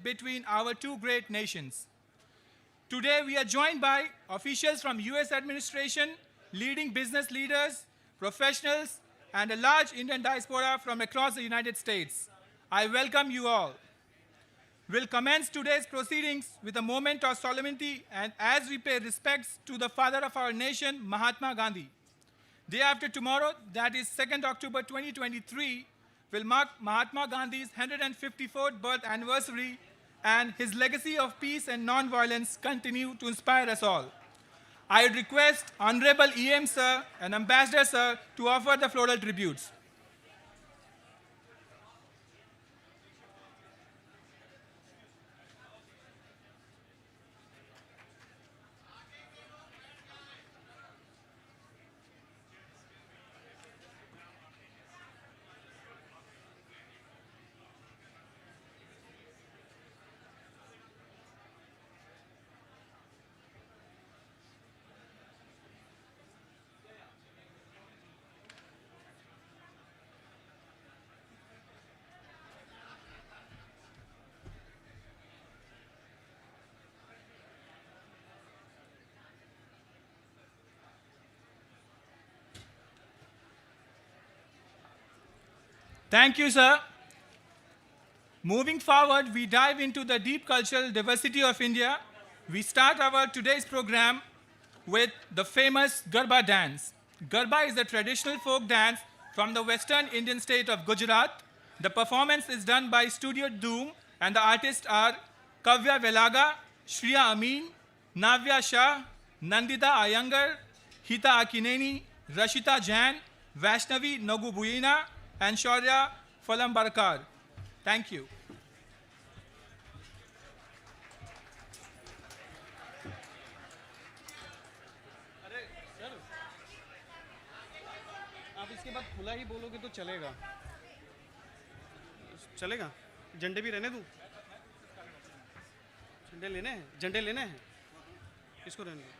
between our two great nations. Today, we are joined by officials from US administration, leading business leaders, professionals, and a large Indian diaspora from across the United States. I welcome you all. We'll commence today's proceedings with a moment of solemnity and as we pay respects to the father of our nation, Mahatma Gandhi. Day after tomorrow, that is 2nd October 2023, will mark Mahatma Gandhi's 154th birth anniversary, and his legacy of peace and non-violence continue to inspire us all. I request Honorable EM Sir and Ambassador Sir to offer the floral tributes. Thank you, sir. Moving forward, we dive into the deep cultural diversity of India. We start our today's program with the famous Garba dance. Garba is a traditional folk dance from the western Indian state of Gujarat. The performance is done by Studio Doom, and the artists are Kavya Velaga, Shriya Amin, Navya Shah, Nandita Iyengar, Hita Akineni, Rashita Jain, Vaishnavi Nogubuyina, and Shaurya Falambarkar. Thank you. अरे sir, आप इसके बाद खुला ही बोलोगे तो चलेगा. चलेगा? झंडे भी रहने दूं? झंडे लेने हैं? झंडे लेने हैं? इसको रहने दो.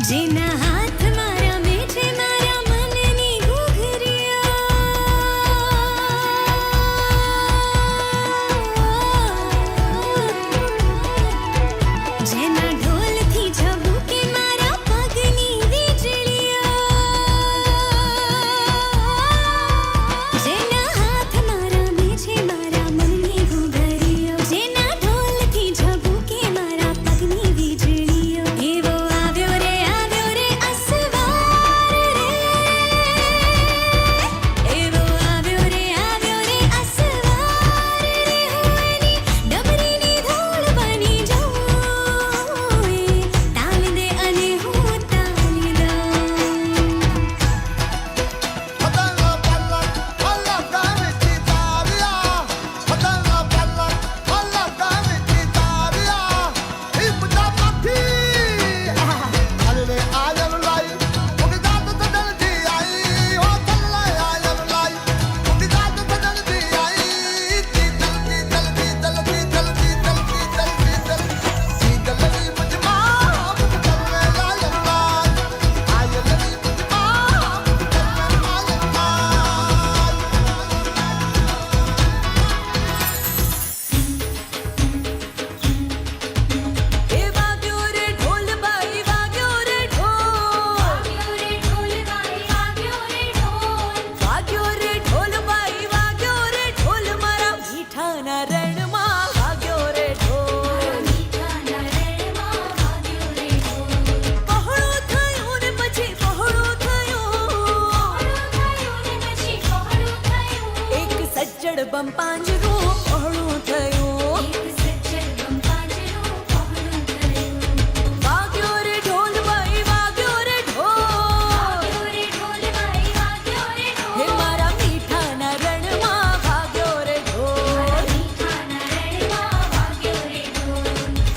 જેના હાથ મારા મેઠે મારા મનની ઘૂઘરિયા પાંજરું પહોળું થયું એક સજ્જડ પાંજરું પહોળું થયું વાગ્યો રે ઢોલ ભાઈ વાગ્યો રે ઢોલ હે મારા મીઠાના રણમાં વાગ્યો રે ઢોલ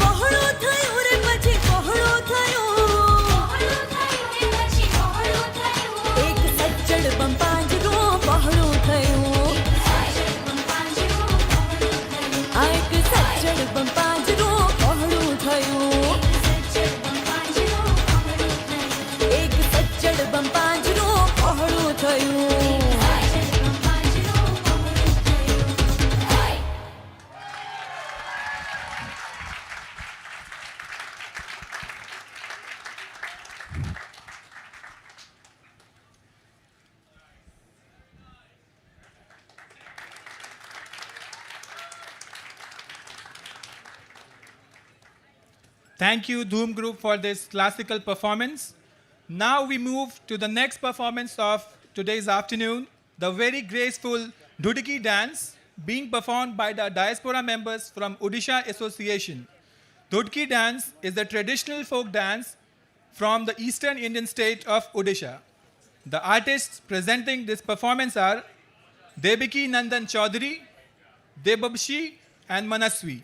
પહોળું થયું રે પછી પહોળું થયું એક સજ્જડ પાંજરું પહોળું થયું આ એક સજ્જડ પાંજરું પહોળું થયું એક સજ્જડ પાંજરું પહોળું થયું Thank you, Dhoom Group, for this classical performance. Now we move to the next performance of today's afternoon, the very graceful Dudiki dance being performed by the diaspora members from Odisha Association. Dudki dance is the traditional folk dance from the eastern Indian state of Odisha. The artists presenting this performance are Devaki Nandan Chaudhary, Debabshi, and Manaswi.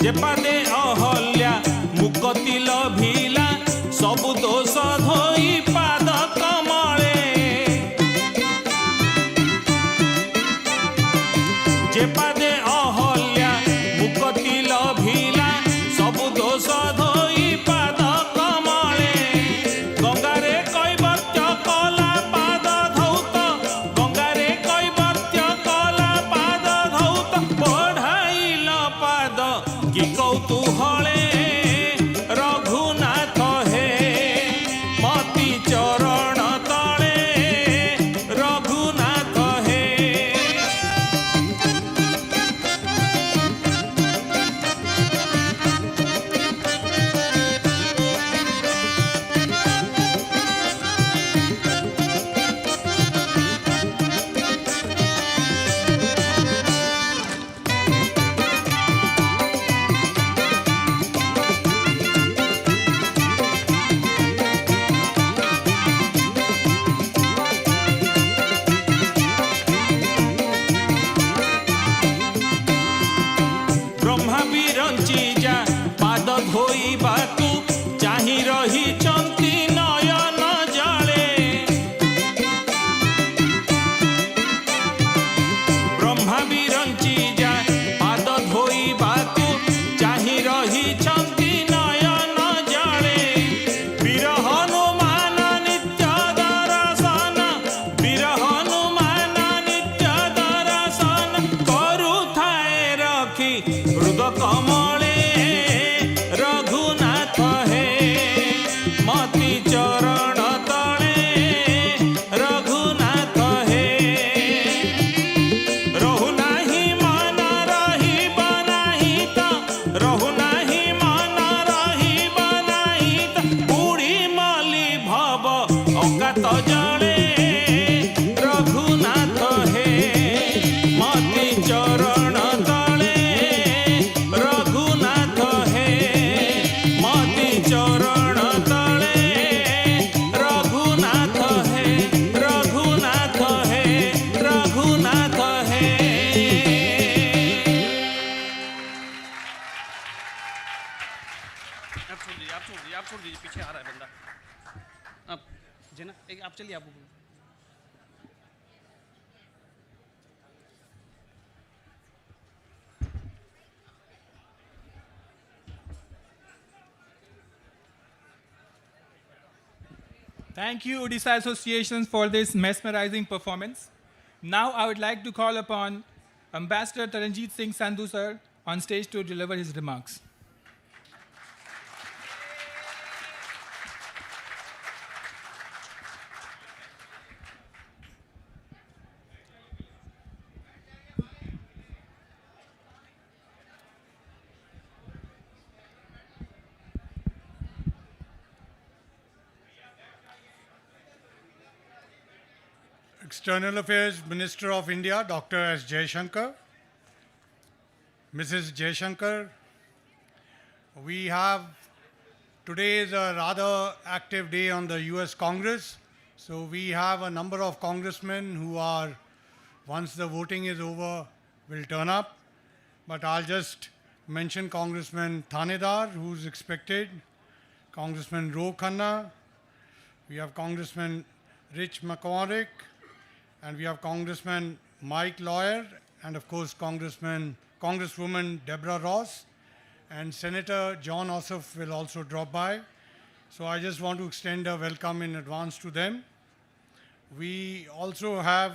जेपादे Ahalya मुकति लभिला सबु दोष धोई पाद कमले जेपादे अहल्या मुकति लभिला सबु दोष धोई पाद कमले गंगारे कैवर्त्य कला पाद धौत गंगारे कैवर्त्य कला पाद धौत बढ़ाइल पाद कि कौतूहले रघुनाथ हे मति चरण तले रघुनाथ हे आप छोड़ दीजिए, पीछे आ रहा है बंदा। आप जेना एक आप चलिए, आप Thank you, Odisha Associations, for this mesmerizing performance. Now I would like to call upon Ambassador Taranjeet Singh Sandhu sir on stage to deliver his remarks. External Affairs Minister of India, Dr. S. Jaishankar. Mrs. Jaishankar, today is a rather active day on the US Congress. So we have a number of congressmen who are, once the voting is over, will turn up. But I'll just mention Congressman Thanedar, who's expected, Congressman Ro Khanna, we have Congressman Rich McCormick, and we have Congressman Mike Lawyer, and of course Congresswoman Deborah Ross, and Senator John Ossoff will also drop by. So I just want to extend a welcome in advance to them. We also have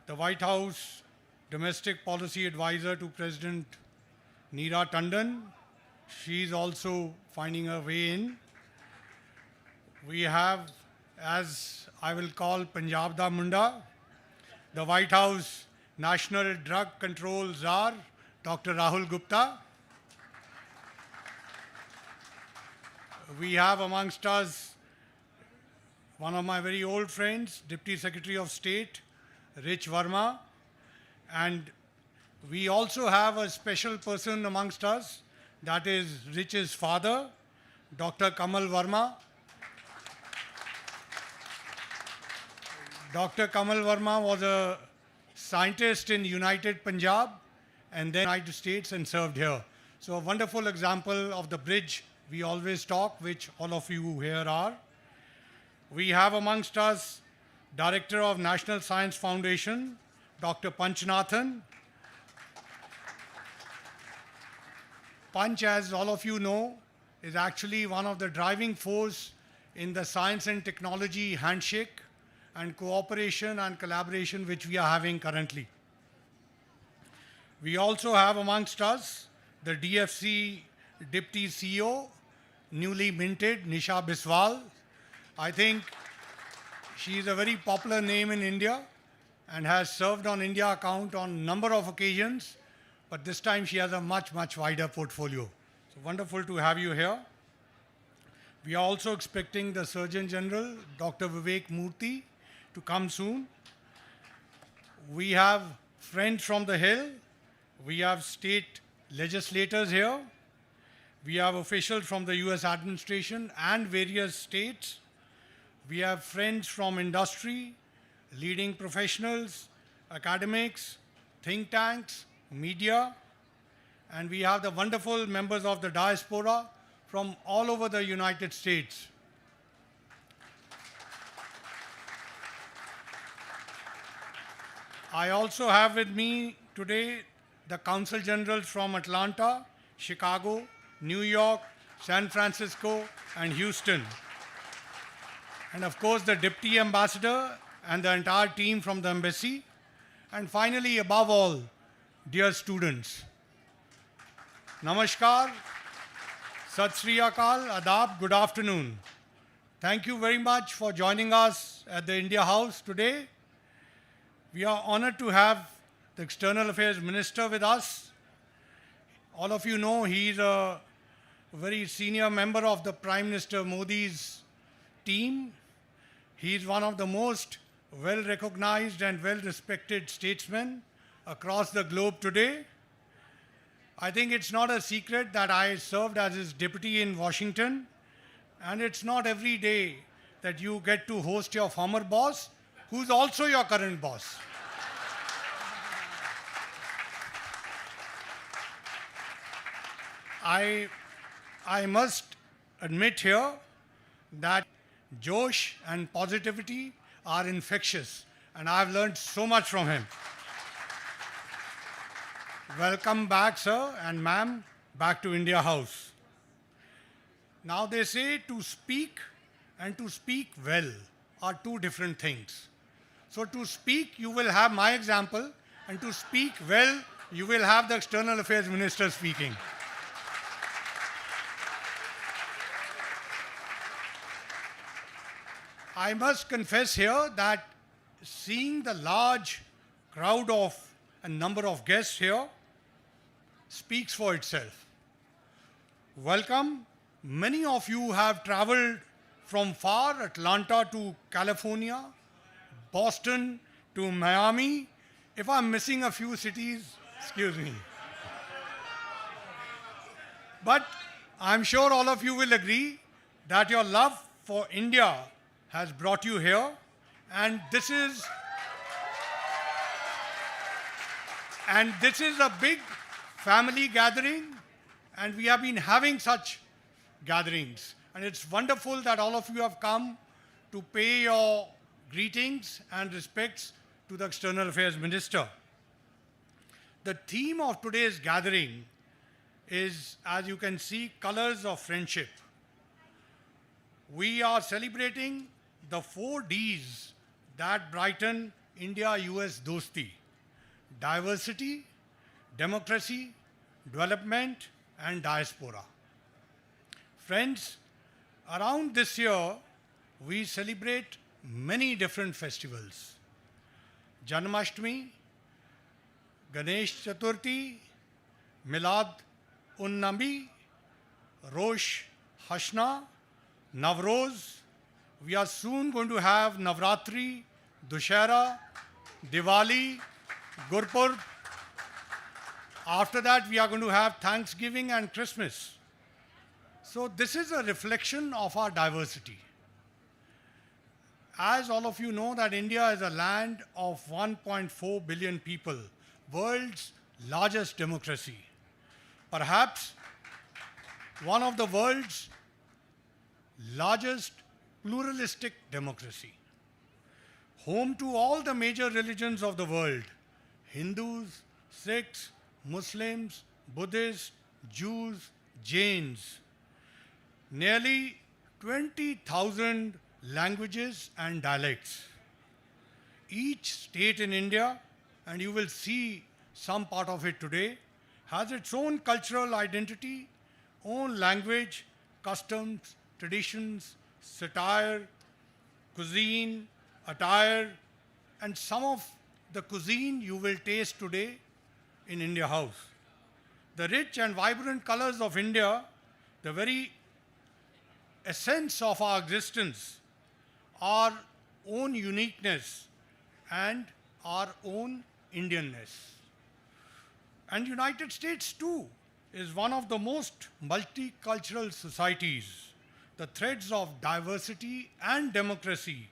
the White House Domestic Policy Advisor to President Neera Tandon. She's also finding her way in. We have, as I will call Punjab da Munda, the White House National Drug Control Czar, Dr. Rahul Gupta. We have amongst us one of my very old friends, Deputy Secretary of State, Rich Verma. And we also have a special person amongst us, that is Rich's father, Dr. Kamal Verma. Dr. Kamal Verma was a scientist in United Punjab and then United States and served here. So a wonderful example of the bridge we always talk, which all of you here are. We have amongst us Director of National Science Foundation, Dr. Panchnathan. Panch, as all of you know, is actually one of the driving force in the science and technology handshake and cooperation and collaboration which we are having currently. We also have amongst us the DFC Deputy CEO, newly minted, Nisha Biswal. I think she is a very popular name in India and has served on India account on a number of occasions, but this time she has a much, much wider portfolio. So wonderful to have you here. We are also expecting the Surgeon General, Dr. Vivek Murthy, to come soon. We have friends from the Hill. We have state legislators here. We have officials from the US administration and various states. We have friends from industry, leading professionals, academics, think tanks, media, and we have the wonderful members of the diaspora from all over the United States. I also have with me today the Consul Generals from Atlanta, Chicago, New York, San Francisco, and Houston. And of course, the Deputy Ambassador and the entire team from the embassy. And finally, above all, dear students, Namaskar, Sat Sri Akal, Adab, good afternoon. Thank you very much for joining us at the India House today. We are honored to have the External Affairs Minister with us. All of you know he's a very senior member of the Prime Minister Modi's team. He's one of the most well-recognized and well-respected statesmen across the globe today. I think it's not a secret that I served as his deputy in Washington, and it's not every day that you get to host your former boss, who's also your current boss. I must admit here that Josh and positivity are infectious, and I've learned so much from him. Welcome back, sir and ma'am, back to India House. Now they say to speak and to speak well are two different things. So to speak, you will have my example, and to speak well, you will have the External Affairs Minister speaking. I must confess here that seeing the large crowd of and number of guests here speaks for itself. Welcome. Many of you have traveled from far, Atlanta to California, Boston to Miami. If I'm missing a few cities, excuse me. But I'm sure all of you will agree that your love for India has brought you here, and this is a big family gathering, and we have been having such gatherings. And it's wonderful that all of you have come to pay your greetings and respects to the External Affairs Minister. The theme of today's gathering is, as you can see, colors of friendship. We are celebrating the 4 Ds that brighten India-US Dosti: diversity, democracy, development, and diaspora. Friends, around this year, we celebrate many different festivals. Janmashtami, Ganesh Chaturthi, Milad Unnabi, Rosh Hashanah, Navroz. We are soon going to have Navratri, Dussehra, Diwali, Gurpurb. After that, we are going to have Thanksgiving and Christmas. So this is a reflection of our diversity. As all of you know, that India is a land of 1.4 billion people, world's largest democracy. Perhaps one of the world's largest pluralistic democracy. Home to all the major religions of the world: Hindus, Sikhs, Muslims, Buddhists, Jews, Jains. Nearly 20,000 languages and dialects. Each state in India, and you will see some part of it today, has its own cultural identity, own language, customs, traditions, satire, cuisine, attire, and some of the cuisine you will taste today in India House. The rich and vibrant colors of India, the very essence of our existence, our own uniqueness and our own Indianness. And United States too is one of the most multicultural societies. The threads of diversity and democracy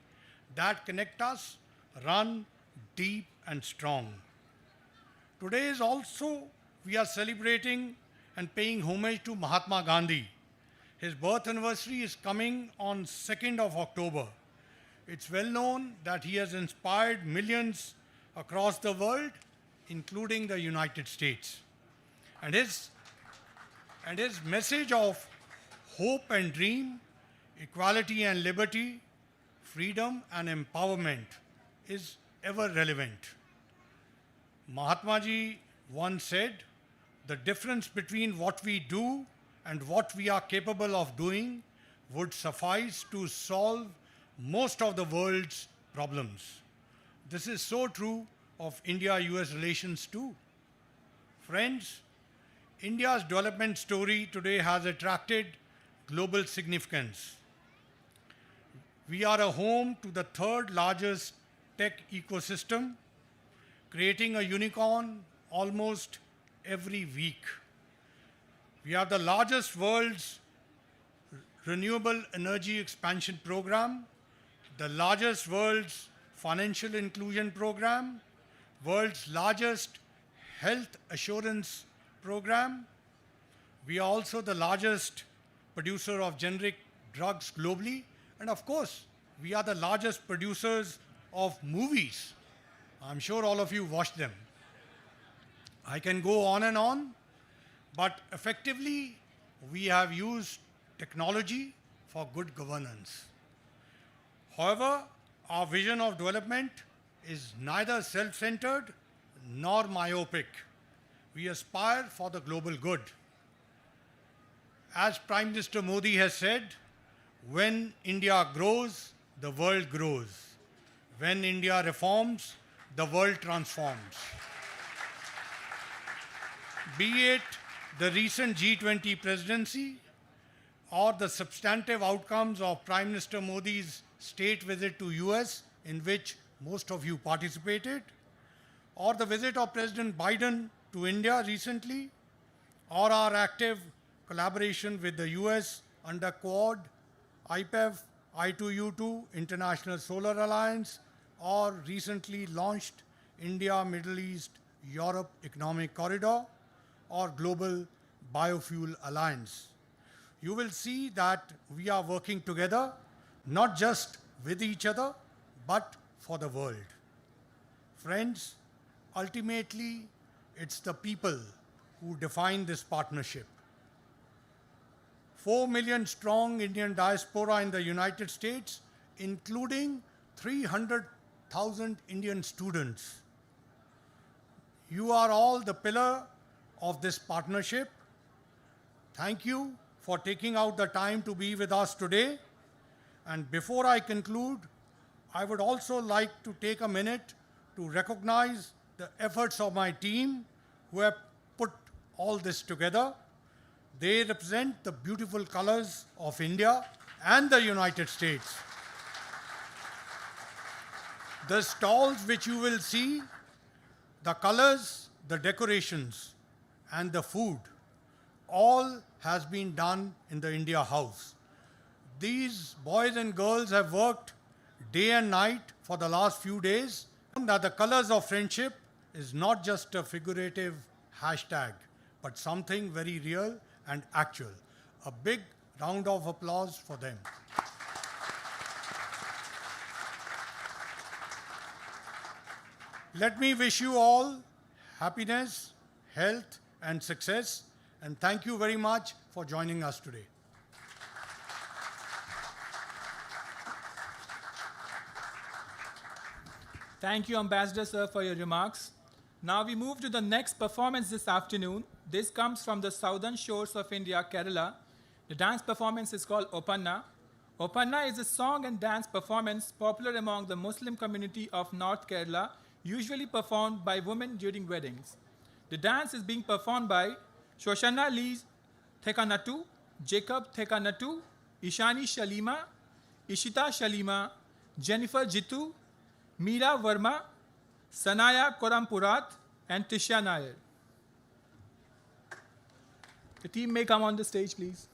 that connect us run deep and strong. Today is also, we are celebrating and paying homage to Mahatma Gandhi. His birth anniversary is coming on 2nd of October. It's well known that he has inspired millions across the world, including the United States. And his message of hope and dream, equality and liberty, freedom and empowerment is ever relevant. Mahatma Ji once said, "The difference between what we do and what we are capable of doing would suffice to solve most of the world's problems." This is so true of India-US relations too. Friends, India's development story today has attracted global significance. We are a home to the 3rd largest tech ecosystem, creating a unicorn almost every week. We have the largest world's renewable energy expansion program, the largest world's financial inclusion program, world's largest health assurance program. We are also the largest producer of generic drugs globally. And of course, we are the largest producers of movies. I'm sure all of you watched them. I can go on, but effectively, we have used technology for good governance. However, our vision of development is neither self-centered nor myopic. We aspire for the global good. As Prime Minister Modi has said, when India grows, the world grows. When India reforms, the world transforms. Be it the recent G20 presidency or the substantive outcomes of Prime Minister Modi's state visit to US, in which most of you participated, or the visit of President Biden to India recently, or our active collaboration with the US under Quad, IPEF, I2U2, International Solar Alliance, or recently launched India, Middle East, Europe Economic Corridor, or Global Biofuel Alliance. You will see that we are working together, not just with each other, but for the world. Friends, ultimately, it's the people who define this partnership. 4 million strong Indian diaspora in the United States, including 300,000 Indian students. You are all the pillar of this partnership. Thank you for taking out the time to be with us today. And before I conclude, I would also like to take a minute to recognize the efforts of my team who have put all this together. They represent the beautiful colors of India and the United States. The stalls which you will see, the colors, the decorations, and the food, all has been done in the India House. These boys and girls have worked day and night for the last few days. That the colors of friendship is not just a figurative hashtag, but something very real and actual. A big round of applause for them. Let me wish you all happiness, health, and success, and thank you very much for joining us today. Thank you, Ambassador Sir, for your remarks. Now we move to the next performance this afternoon. This comes from the southern shores of India, Kerala. The dance performance is called Opanna. Opanna is a song and dance performance popular among the Muslim community of North Kerala, usually performed by women during weddings. The dance is being performed by Shoshana Lee Thekanatu, Jacob Thekanatu, Ishani Shalima, Ishita Shalima, Jennifer Jitu, Meera Verma, Sanaya Korampurat, and Tisha Nair. The team may come on the stage, please.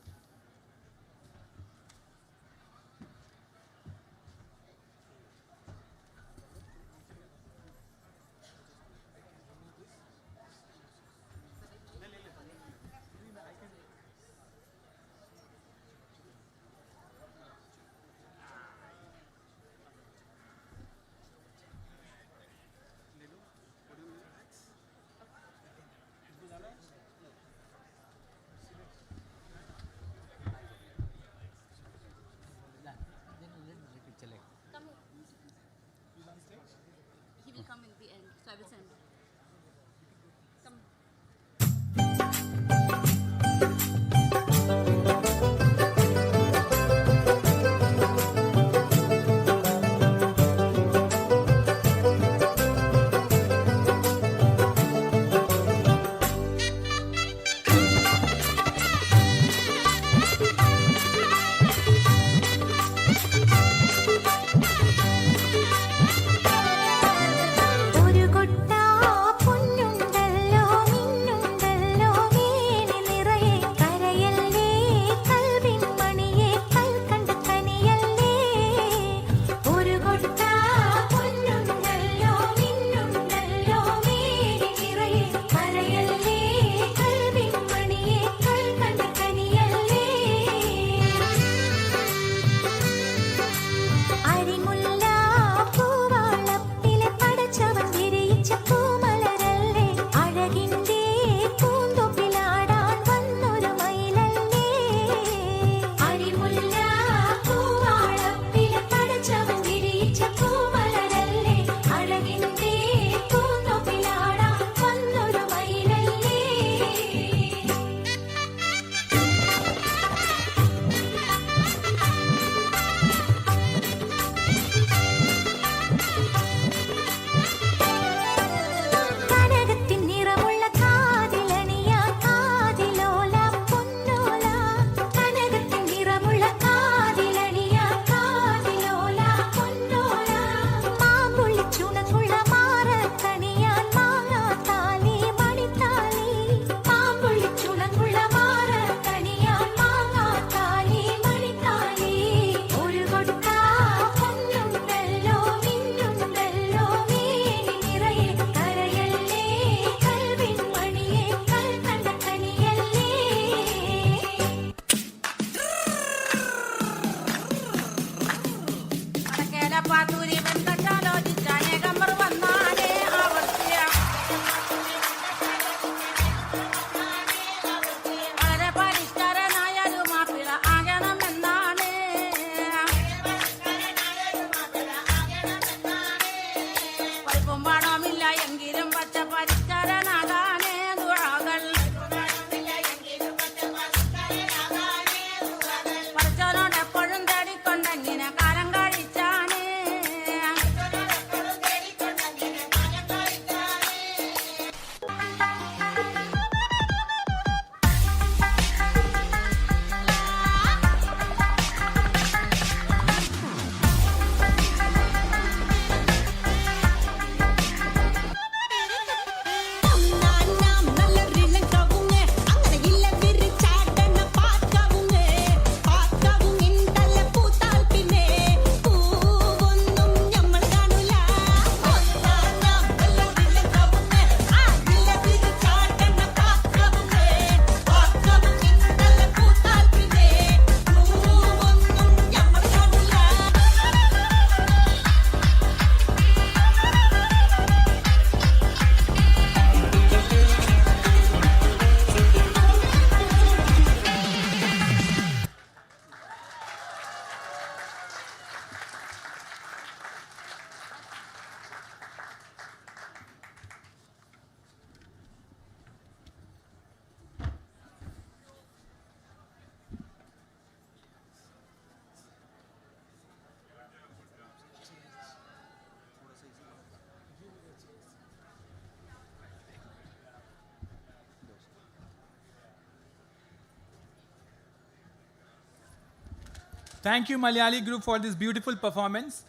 Thank you, Malayali group, for this beautiful performance.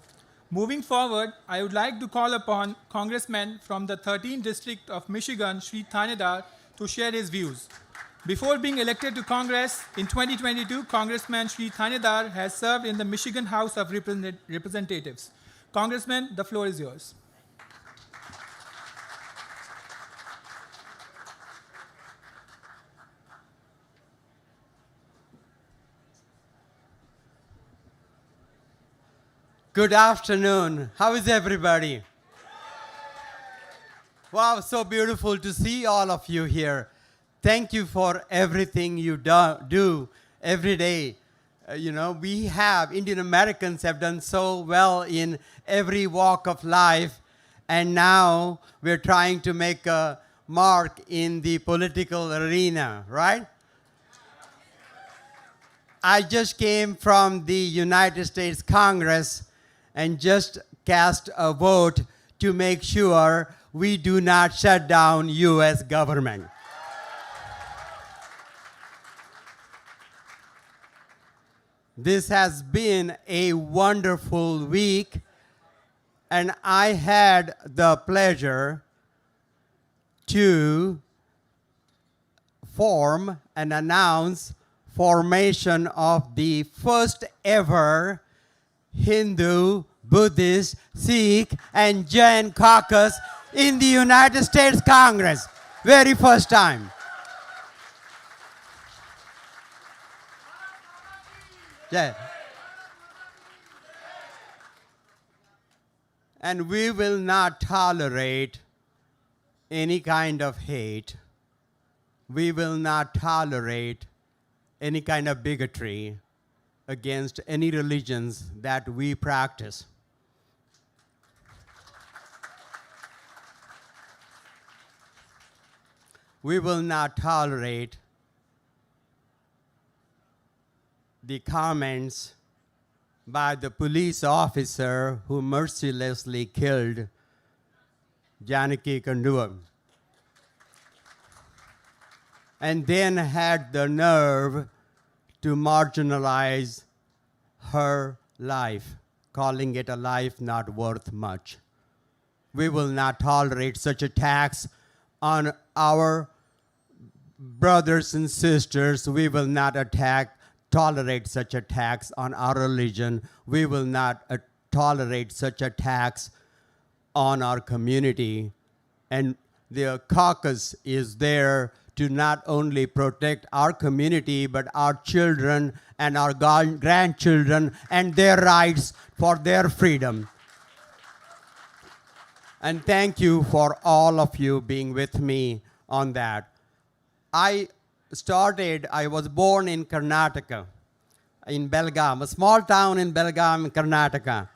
Moving forward, I would like to call upon Congressman from the 13th District of Michigan, Sri Thanedar, to share his views. Before being elected to Congress in 2022, Congressman Sri Thanedar has served in the Michigan House of Representatives. Congressman, the floor is yours. Good afternoon. How is everybody? Wow, so beautiful to see all of you here. Thank you for everything you do every day. We have, Indian Americans have done so well in every walk of life, and now we're trying to make a mark in the political arena, right? I just came from the United States Congress and just cast a vote to make sure we do not shut down U.S. government. This has been a wonderful week, and I had the pleasure to form and announce formation of the first ever Hindu, Buddhist, Sikh, and Jain caucus in the United States Congress. Very first time. Yeah. And we will not tolerate any kind of hate. We will not tolerate any kind of bigotry against any religions that we practice. We will not tolerate the comments by the police officer who mercilessly killed Janaki Kandua, and then had the nerve to marginalize her life, calling it a life not worth much. We will not tolerate such attacks on our brothers and sisters. We will not tolerate such attacks on our religion. We will not tolerate such attacks on our community. And the caucus is there to not only protect our community, but our children and our grandchildren and their rights for their freedom. And thank you for all of you being with me on that. I was born in Karnataka, in Belgaum, a small town in Belgaum, Karnataka.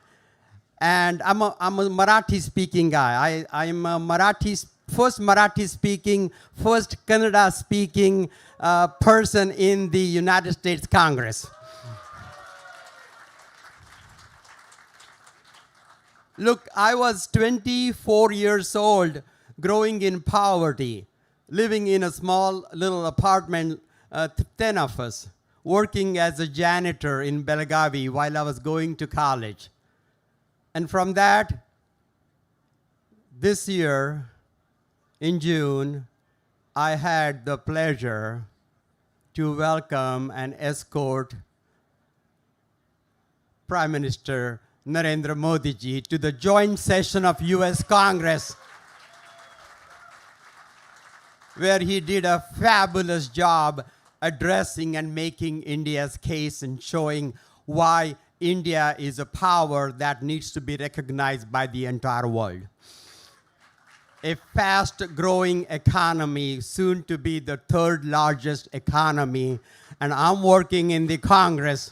And I'm a Marathi-speaking guy. I'm a first Marathi-speaking, first Kannada-speaking person in the United States Congress. Look, I was 24 years old, growing in poverty, living in a small little apartment, 10 of us, working as a janitor in Belagavi while I was going to college. And from that, this year, in June, I had the pleasure to welcome and escort Prime Minister Narendra Modi ji to the joint session of US Congress, where he did a fabulous job addressing and making India's case and showing why India is a power that needs to be recognized by the entire world. A fast-growing economy, soon to be the third largest economy, and I'm working in the Congress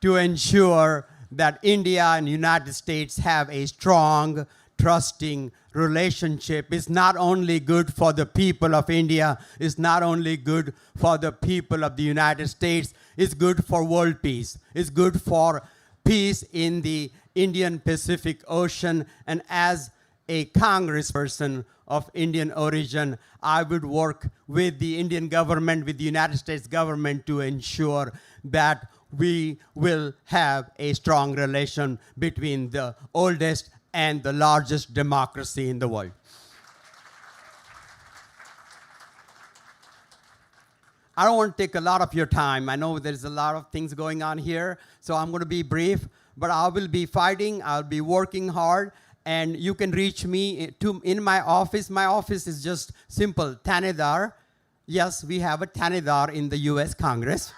to ensure that India and United States have a strong, trusting relationship. It's not only good for the people of India, it's not only good for the people of the United States, it's good for world peace. It's good for peace in the Indian Pacific Ocean. And as a congressperson of Indian origin, I would work with the Indian government, with the United States government to ensure that we will have a strong relation between the oldest and the largest democracy in the world. I don't want to take a lot of your time. I know there's a lot of things going on here, so I'm going to be brief, but I will be fighting, I'll be working hard, and you can reach me in my office. My office is just simple, Thanedar. Yes, we have a Thanedar in the US Congress.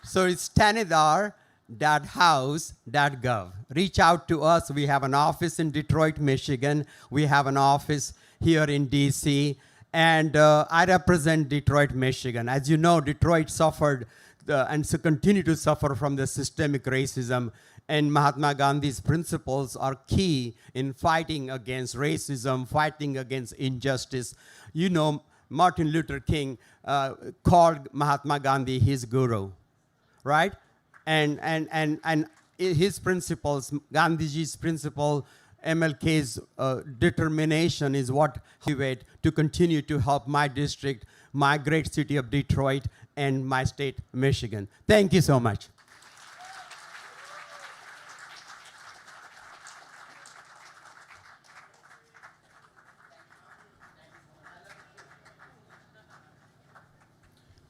So it's Thanedar.house.gov. Reach out to us. We have an office in Detroit, Michigan. We have an office here in DC. And I represent Detroit, Michigan. As you know, Detroit suffered and so continue to suffer from the systemic racism. And Mahatma Gandhi's principles are key in fighting against racism, fighting against injustice. You know, Martin Luther King called Mahatma Gandhi his guru, right? And his principles, Gandhiji's principle, MLK's determination is what he wait to continue to help my district, my great city of Detroit, and my state, Michigan. Thank you so much.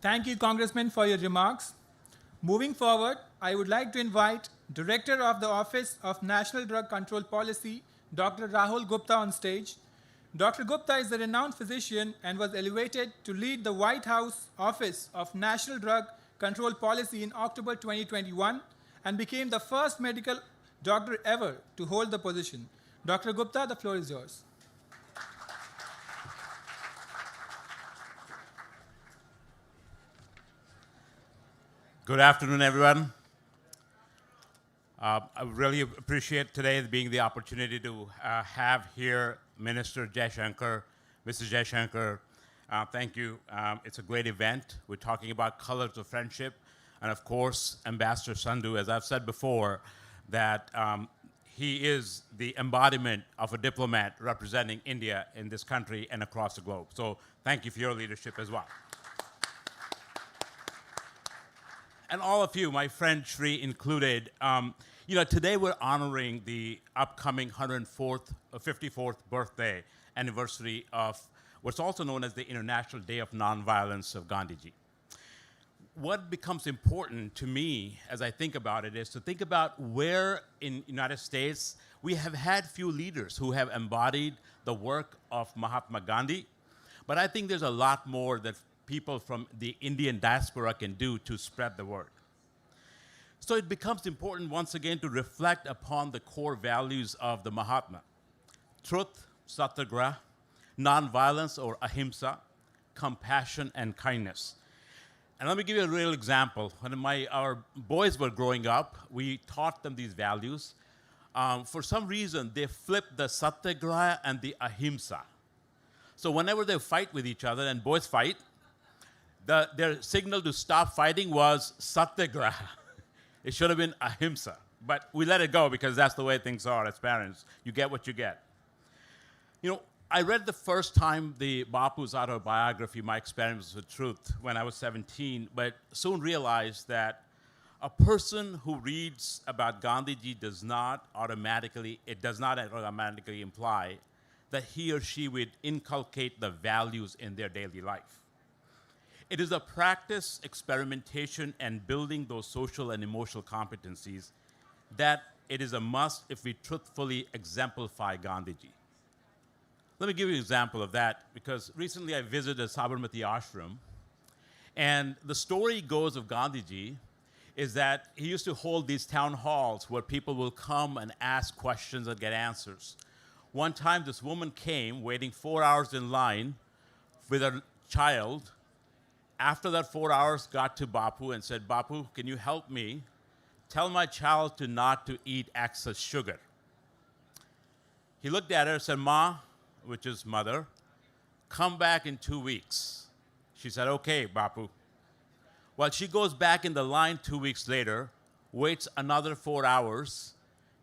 Thank you, Congressman, for your remarks. Moving forward, I would like to invite Director of the Office of National Drug Control Policy, Dr. Rahul Gupta, on stage. Dr. Gupta is a renowned physician and was elevated to lead the White House Office of National Drug Control Policy in October 2021 and became the first medical doctor ever to hold the position. Dr. Gupta, the floor is yours. Good afternoon, everyone. I really appreciate today being the opportunity to have here Minister Jaishankar, Mrs. Jaishankar. Thank you. It's a great event. We're talking about colors of friendship. And of course, Ambassador Sandhu, as I've said before, that he is the embodiment of a diplomat representing India in this country and across the globe. So thank you for your leadership as well. And all of you, my friend Shri included, today we're honoring the upcoming 54th birthday anniversary of what's also known as the International Day of Nonviolence of Gandhiji. What becomes important to me as I think about it is to think about where in the United States we have had few leaders who have embodied the work of Mahatma Gandhi, but I think there's a lot more that people from the Indian diaspora can do to spread the word. So it becomes important once again to reflect upon the core values of the Mahatma: truth, satyagraha, nonviolence or ahimsa, compassion and kindness. And let me give you a real example. When our boys were growing up, we taught them these values. For some reason, they flipped the satyagraha and the ahimsa. So whenever they fight with each other, and boys fight, their signal to stop fighting was satyagraha. It should have been ahimsa. But we let it go because that's the way things are as parents. You get what you get. I read the first time the Bapu's autobiography, My Experiments with Truth, when I was 17, but soon realized that a person who reads about Gandhiji does not automatically imply that he or she would inculcate the values in their daily life. It is a practice, experimentation, and building those social and emotional competencies that it is a must if we truthfully exemplify Gandhiji. Let me give you an example of that, because recently I visited Sabarmati Ashram, and the story goes of Gandhiji is that he used to hold these town halls where people will come and ask questions and get answers. One time this woman came waiting 4 hours in line with her child. After that 4 hours, got to Bapu and said, "Bapu, can you help me? Tell my child not to eat excess sugar." He looked at her and said, "Ma," which is mother, "come back in 2 weeks." She said, "Okay, Bapu." Well, she goes back in the line 2 weeks later, waits another 4 hours,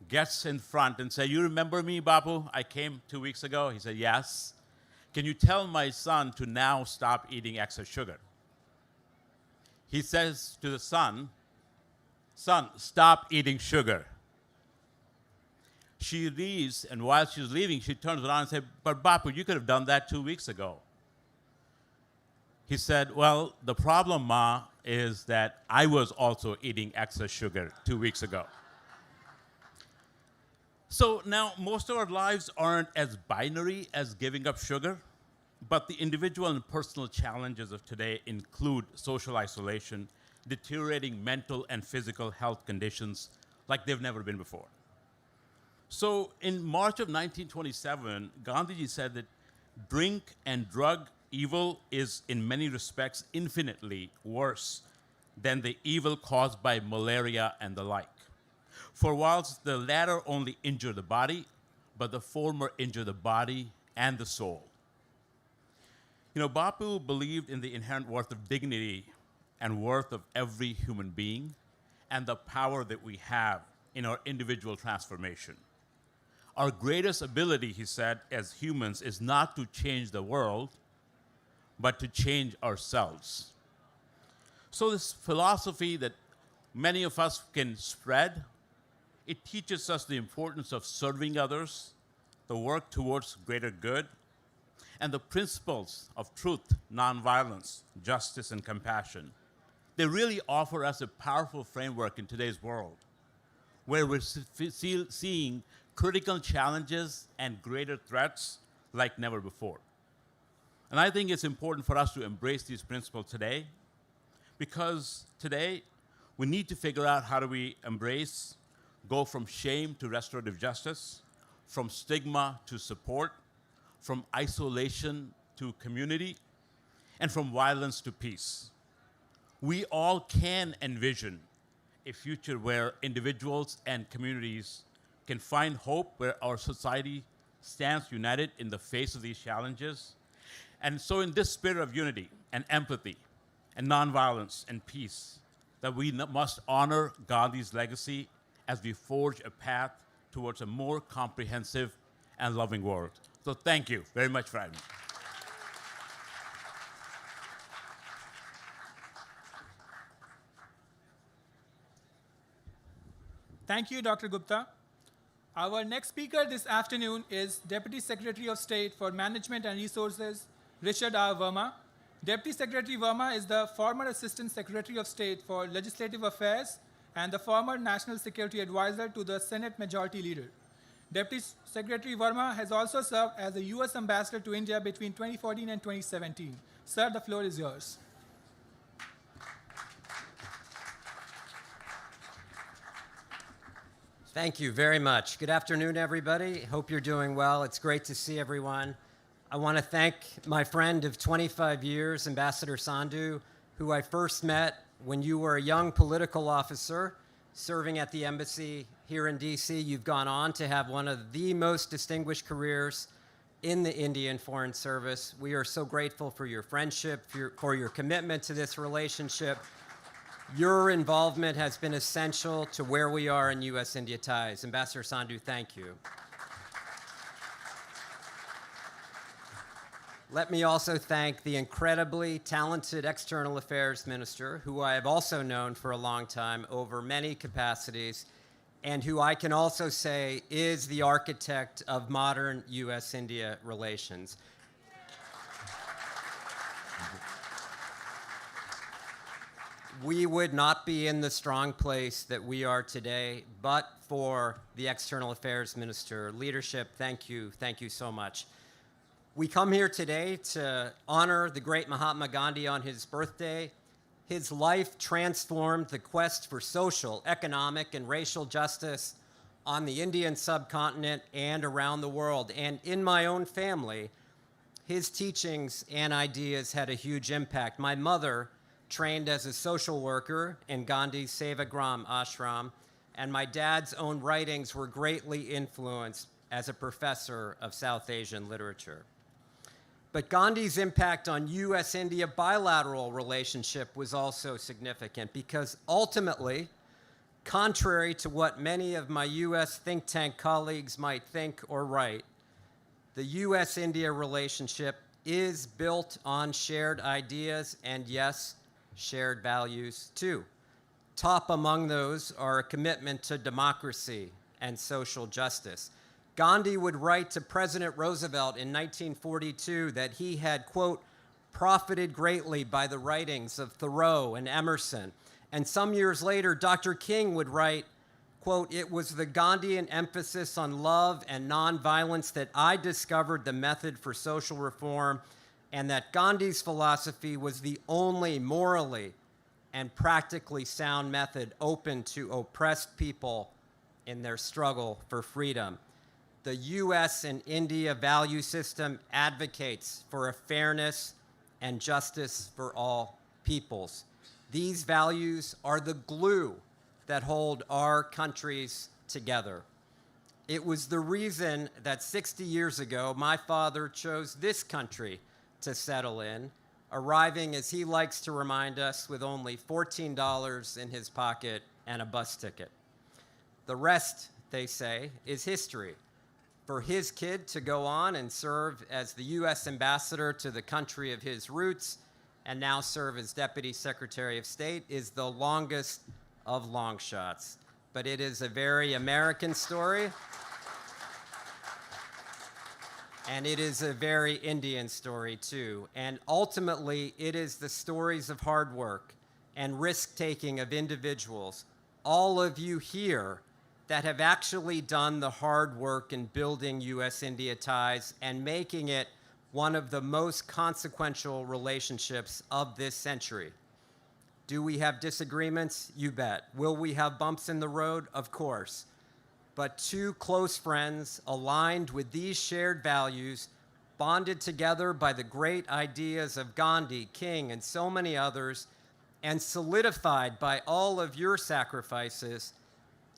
gets in front and says, "You remember me, Bapu? I came 2 weeks ago." He said, "Yes." can you tell my son to now stop eating excess sugar? He says to the son, son, stop eating sugar. She leaves, and while she's leaving, she turns around and says, but Bapu, you could have done that 2 weeks ago. He said, well, the problem, Ma, is that I was also eating excess sugar 2 weeks ago. So now most of our lives aren't as binary as giving up sugar, but the individual and personal challenges of today include social isolation, deteriorating mental and physical health conditions like they've never been before. So in March of 1927, Gandhiji said that drink and drug evil is in many respects infinitely worse than the evil caused by malaria and the like. For whilst the latter only injure the body, but the former injure the body and the soul. You know, Bapu believed in the inherent worth of dignity and worth of every human being and the power that we have in our individual transformation. Our greatest ability, he said, as humans is not to change the world, but to change ourselves. So this philosophy that many of us can spread, it teaches us the importance of serving others, the work towards greater good, and the principles of truth, nonviolence, justice, and compassion. They really offer us a powerful framework in today's world, where we're seeing critical challenges and greater threats like never before. And I think it's important for us to embrace these principles today, because today we need to figure out how do we go from shame to restorative justice, from stigma to support, from isolation to community, and from violence to peace. We all can envision a future where individuals and communities can find hope, where our society stands united in the face of these challenges. And so in this spirit of unity and empathy and nonviolence and peace, that we must honor Gandhi's legacy as we forge a path towards a more comprehensive and loving world. So thank you very much for having me. Thank you, Dr. Gupta. Our next speaker this afternoon is Deputy Secretary of State for Management and Resources, Richard R. Verma. Deputy Secretary Verma is the former Assistant Secretary of State for Legislative Affairs and the former National Security Advisor to the Senate Majority Leader. Deputy Secretary Verma has also served as a U.S. Ambassador to India between 2014 and 2017. Sir, the floor is yours. Thank you very much. Good afternoon, everybody. Hope you're doing well. It's great to see everyone. I want to thank my friend of 25 years, Ambassador Sandhu, who I first met when you were a young political officer serving at the embassy here in D.C. You've gone on to have one of the most distinguished careers in the Indian Foreign Service. We are so grateful for your friendship, for your commitment to this relationship. Your involvement has been essential to where we are in U.S.-India ties. Ambassador Sandhu, thank you. Let me also thank the incredibly talented External Affairs Minister, who I have also known for a long time over many capacities, and who I can also say is the architect of modern U.S.-India relations. We would not be in the strong place that we are today, but for the External Affairs Minister leadership. Thank you so much. We come here today to honor the great Mahatma Gandhi on his birthday. His life transformed the quest for social, economic, and racial justice on the Indian subcontinent and around the world. And in my own family, his teachings and ideas had a huge impact. My mother trained as a social worker in Gandhi's Sevagram ashram, and my dad's own writings were greatly influenced as a professor of South Asian literature. But Gandhi's impact on U.S.-India bilateral relationship was also significant because ultimately, contrary to what many of my U.S. think tank colleagues might think or write, The U.S.-India relationship is built on shared ideas and, yes, shared values too. Top among those are a commitment to democracy and social justice. Gandhi would write to President Roosevelt in 1942 that he had, quote, profited greatly by the writings of Thoreau and Emerson. And some years later, Dr. King would write, quote, it was the Gandhian emphasis on love and nonviolence that I discovered the method for social reform, and that Gandhi's philosophy was the only morally and practically sound method open to oppressed people in their struggle for freedom. The U.S. and India value system advocates for a fairness and justice for all peoples. These values are the glue that hold our countries together. It was the reason that 60 years ago, my father chose this country to settle in, arriving, as he likes to remind us, with only $14 in his pocket and a bus ticket. The rest, they say, is history. For his kid to go on and serve as the U.S. ambassador to the country of his roots and now serve as Deputy Secretary of State is the longest of long shots. But it is a very American story, and it is a very Indian story too. And ultimately, it is the stories of hard work and risk-taking of individuals, all of you here, that have actually done the hard work in building U.S.-India ties and making it one of the most consequential relationships of this century. Do we have disagreements? You bet. Will we have bumps in the road? Of course. But two close friends aligned with these shared values, bonded together by the great ideas of Gandhi, King, and so many others, and solidified by all of your sacrifices,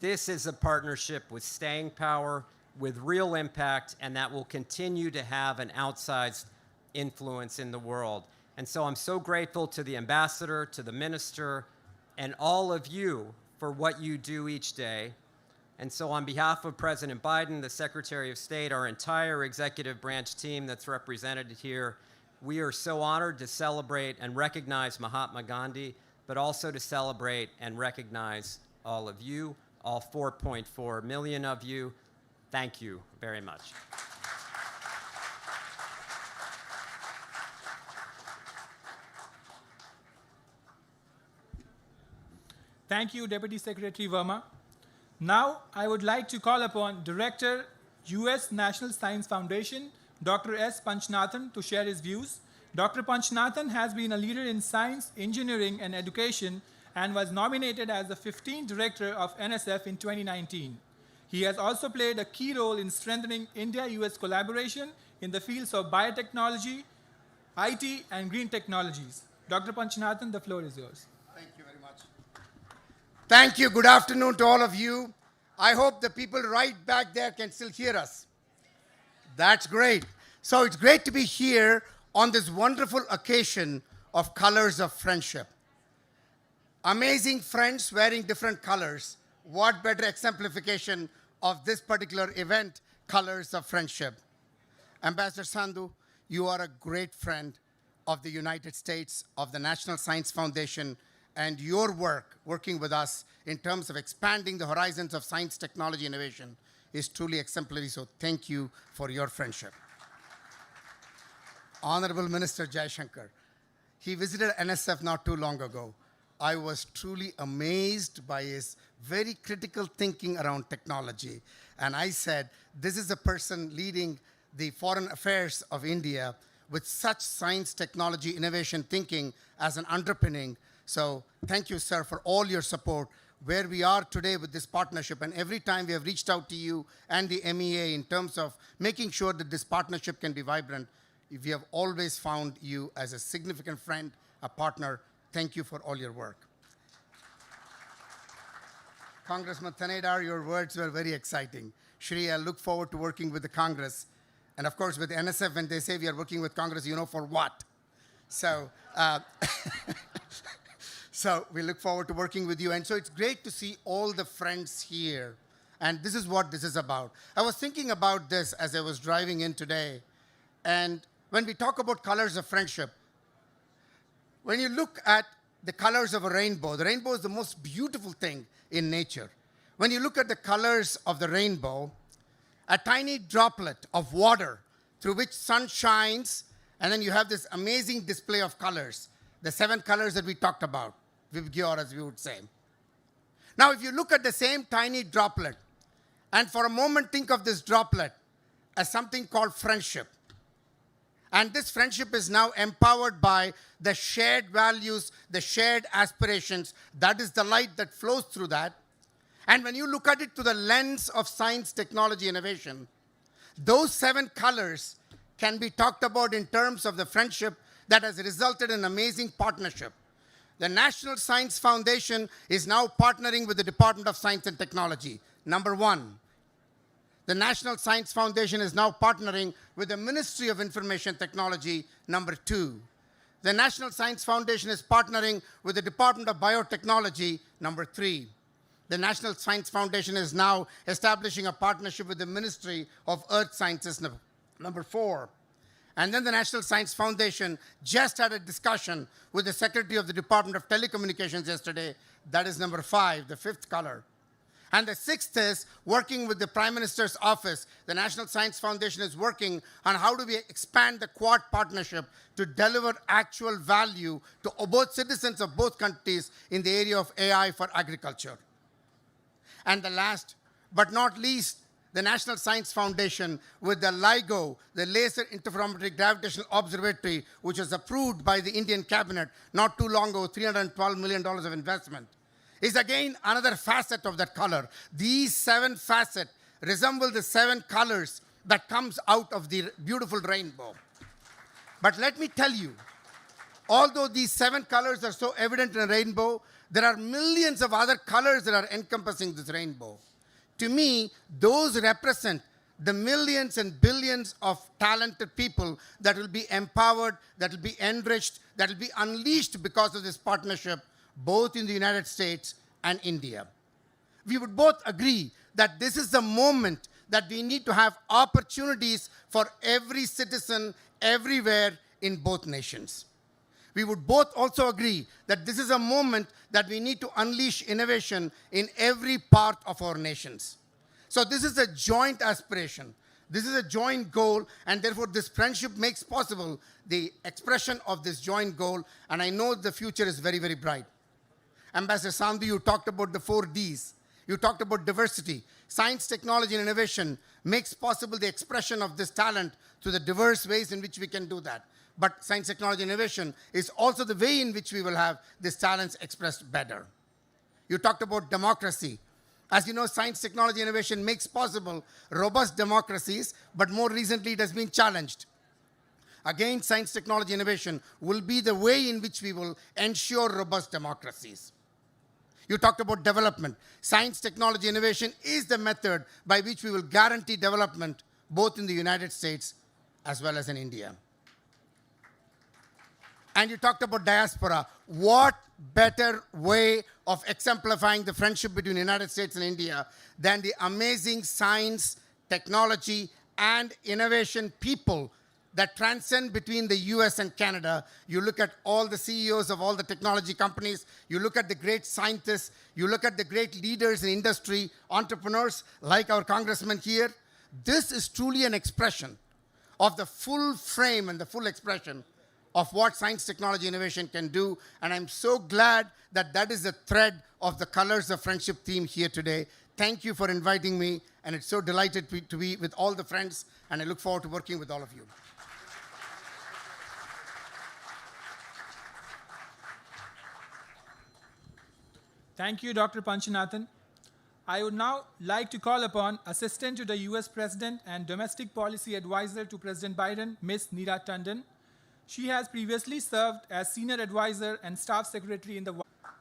this is a partnership with staying power, with real impact, and that will continue to have an outsized influence in the world. And so I'm so grateful to the ambassador, to the minister, and all of you for what you do each day. And so on behalf of President Biden, the Secretary of State, our entire executive branch team that's represented here, we are so honored to celebrate and recognize Mahatma Gandhi, but also to celebrate and recognize all of you, all 4.4 million of you. Thank you very much. Thank you, Deputy Secretary Verma. Now, I would like to call upon Director, U.S. National Science Foundation, Dr. S. Panchnathan, to share his views. Dr. Panchnathan has been a leader in science, engineering, and education and was nominated as the 15th Director of NSF in 2019. He has also played a key role in strengthening India-US collaboration in the fields of biotechnology, IT, and green technologies. Dr. Panchnathan, the floor is yours. Thank you very much. Thank you. Good afternoon to all of you. I hope the people right back there can still hear us. That's great. So it's great to be here on this wonderful occasion of Colors of Friendship. Amazing friends wearing different colors. What better exemplification of this particular event, Colors of Friendship. Ambassador Sandhu, you are a great friend of the United States, of the National Science Foundation, and your work, working with us in terms of expanding the horizons of science, technology, innovation is truly exemplary, so thank you for your friendship. Honorable Minister Jaishankar, he visited NSF not too long ago. I was truly amazed by his very critical thinking around technology. And I said, this is a person leading the foreign affairs of India with such science, technology, innovation thinking as an underpinning. So thank you, sir, for all your support. Where we are today with this partnership, and every time we have reached out to you and the MEA in terms of making sure that this partnership can be vibrant, we have always found you as a significant friend, a partner. Thank you for all your work. Congressman Thanedar, your words were very exciting. Shri, I look forward to working with the Congress. And of course, with NSF, when they say we are working with Congress, you know for what. So, so we look forward to working with you. And so it's great to see all the friends here. And this is what this is about. I was thinking about this as I was driving in today. And when we talk about colors of friendship, when you look at the colors of a rainbow, the rainbow is the most beautiful thing in nature. When you look at the colors of the rainbow, a tiny droplet of water through which sun shines, and then you have this amazing display of colors, the 7 colors that we talked about, Vibgyor, as we would say. Now, if you look at the same tiny droplet, and for a moment think of this droplet as something called friendship. And this friendship is now empowered by the shared values, the shared aspirations. That is the light that flows through that. And when you look at it through the lens of science, technology, innovation, those 7 colors can be talked about in terms of the friendship that has resulted in amazing partnership. The National Science Foundation is now partnering with the Department of Science and Technology. Number 1. The National Science Foundation is now partnering with the Ministry of Information Technology. Number 2. The National Science Foundation is partnering with the Department of Biotechnology. Number 3. The National Science Foundation is now establishing a partnership with the Ministry of Earth Sciences. Number 4. And then the National Science Foundation just had a discussion with the Secretary of the Department of Telecommunications yesterday. That is number 5, the 5th color. And the 6th is working with the Prime Minister's office. The National Science Foundation is working on how do we expand the Quad partnership to deliver actual value to both citizens of both countries in the area of AI for agriculture. And the last but not least, the National Science Foundation with the LIGO, the Laser Interferometry Gravitational Observatory, which was approved by the Indian cabinet not too long ago, $312 million of investment, is again another facet of that color. These 7 facets resemble the 7 colors that comes out of the beautiful rainbow. But let me tell you, although these 7 colors are so evident in a rainbow, there are millions of other colors that are encompassing this rainbow. To me, those represent the millions and billions of talented people that will be empowered, that will be enriched, that will be unleashed because of this partnership, both in the United States and India. We would both agree that this is the moment that we need to have opportunities for every citizen everywhere in both nations. We would both also agree that this is a moment that we need to unleash innovation in every part of our nations. So this is a joint aspiration. This is a joint goal, and therefore this friendship makes possible the expression of this joint goal, and I know the future is very, very bright. Ambassador Sandhu, you talked about the 4 Ds. You talked about diversity. Science, technology, and innovation makes possible the expression of this talent through the diverse ways in which we can do that. But science, technology, innovation is also the way in which we will have these talents expressed better. You talked about democracy. As you know, science, technology, innovation makes possible robust democracies, but more recently it has been challenged. Again, science, technology, innovation will be the way in which we will ensure robust democracies. You talked about development. Science, technology, innovation is the method by which we will guarantee development both in the United States as well as in India. And you talked about diaspora. What better way of exemplifying the friendship between the United States and India than the amazing science, technology, and innovation people that transcend between the US and Canada. You look at all the CEOs of all the technology companies, you look at the great scientists, you look at the great leaders in industry, entrepreneurs like our Congressman here. This is truly an expression of the full frame and the full expression of what science, technology, innovation can do. And I'm so glad that that is the thread of the Colors of Friendship theme here today. Thank you for inviting me, and it's so delighted to be with all the friends, and I look forward to working with all of you. Thank you, Dr. Panchanathan. I would now like to call upon Assistant to the US President and Domestic Policy Advisor to President Biden, Ms. Neera Tandon. She has previously served as Senior Advisor and Staff Secretary in the White House.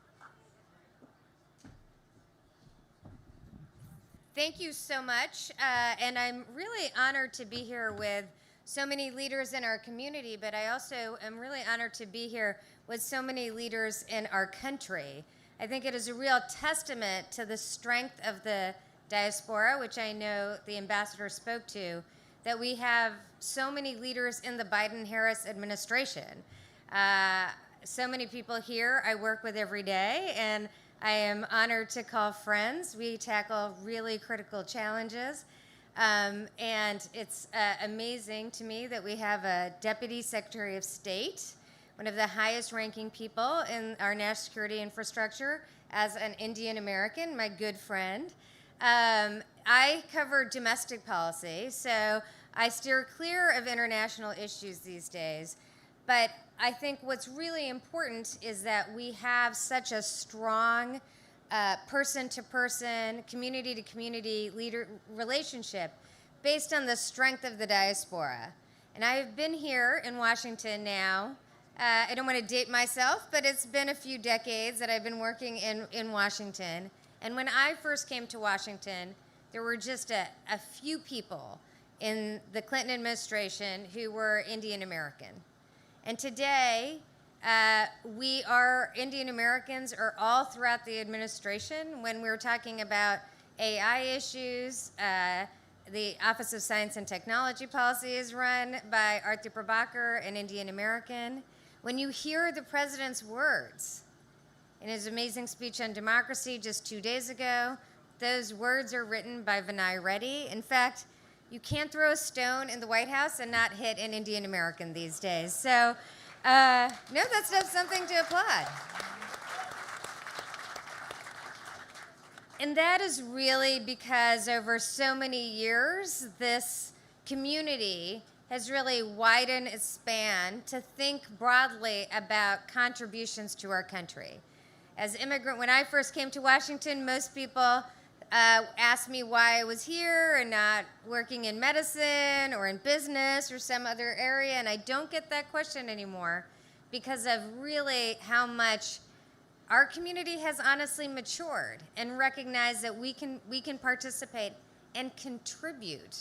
Thank you so much, and I'm really honored to be here with so many leaders in our community, but I also am really honored to be here with so many leaders in our country. I think it is a real testament to the strength of the diaspora, which I know the ambassador spoke to, that we have so many leaders in the Biden-Harris administration. So many people here I work with every day, and I am honored to call friends. We tackle really critical challenges. And it's amazing to me that we have a Deputy Secretary of State, one of the highest ranking people in our national security infrastructure, as an Indian American, my good friend. I cover domestic policy, so I steer clear of international issues these days. But I think what's really important is that we have such a strong person-to-person, community-to-community leader relationship based on the strength of the diaspora. And I've been here in Washington now. I don't want to date myself, but it's been a few decades that I've been working in Washington. And when I first came to Washington, there were just a few people in the Clinton administration who were Indian American. And today, we are Indian Americans are all throughout the administration. When we're talking about AI issues, the Office of Science and Technology Policy is run by Arti Prabhakar, an Indian American. When you hear the president's words in his amazing speech on democracy just 2 days ago, those words are written by Vinay Reddy. In fact, you can't throw a stone in the White House and not hit an Indian American these days. So, no, that's something to applaud. And that is really because over so many years, this community has really widened its span to think broadly about contributions to our country. As immigrant, when I first came to Washington, most people asked me why I was here and not working in medicine or in business or some other area, and I don't get that question anymore because of really how much our community has honestly matured and recognized that we can participate and contribute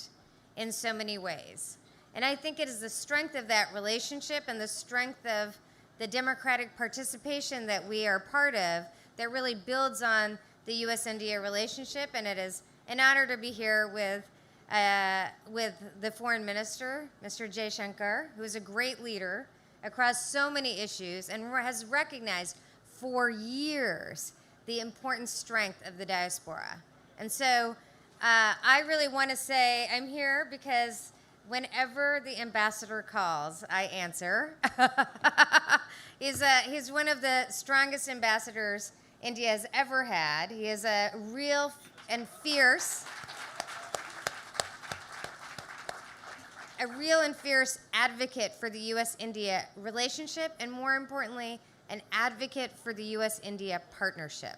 in so many ways. And I think it is the strength of that relationship and the strength of the democratic participation that we are part of that really builds on the U.S.-India relationship, and it is an honor to be here with the foreign minister, Mr. Jaishankar, who is a great leader across so many issues and has recognized for years the important strength of the diaspora. And so I really want to say I'm here because whenever the ambassador calls, I answer. He's one of the strongest ambassadors India has ever had. He is a real and fierce advocate for the U.S.-India relationship, and more importantly, an advocate for the U.S.-India partnership.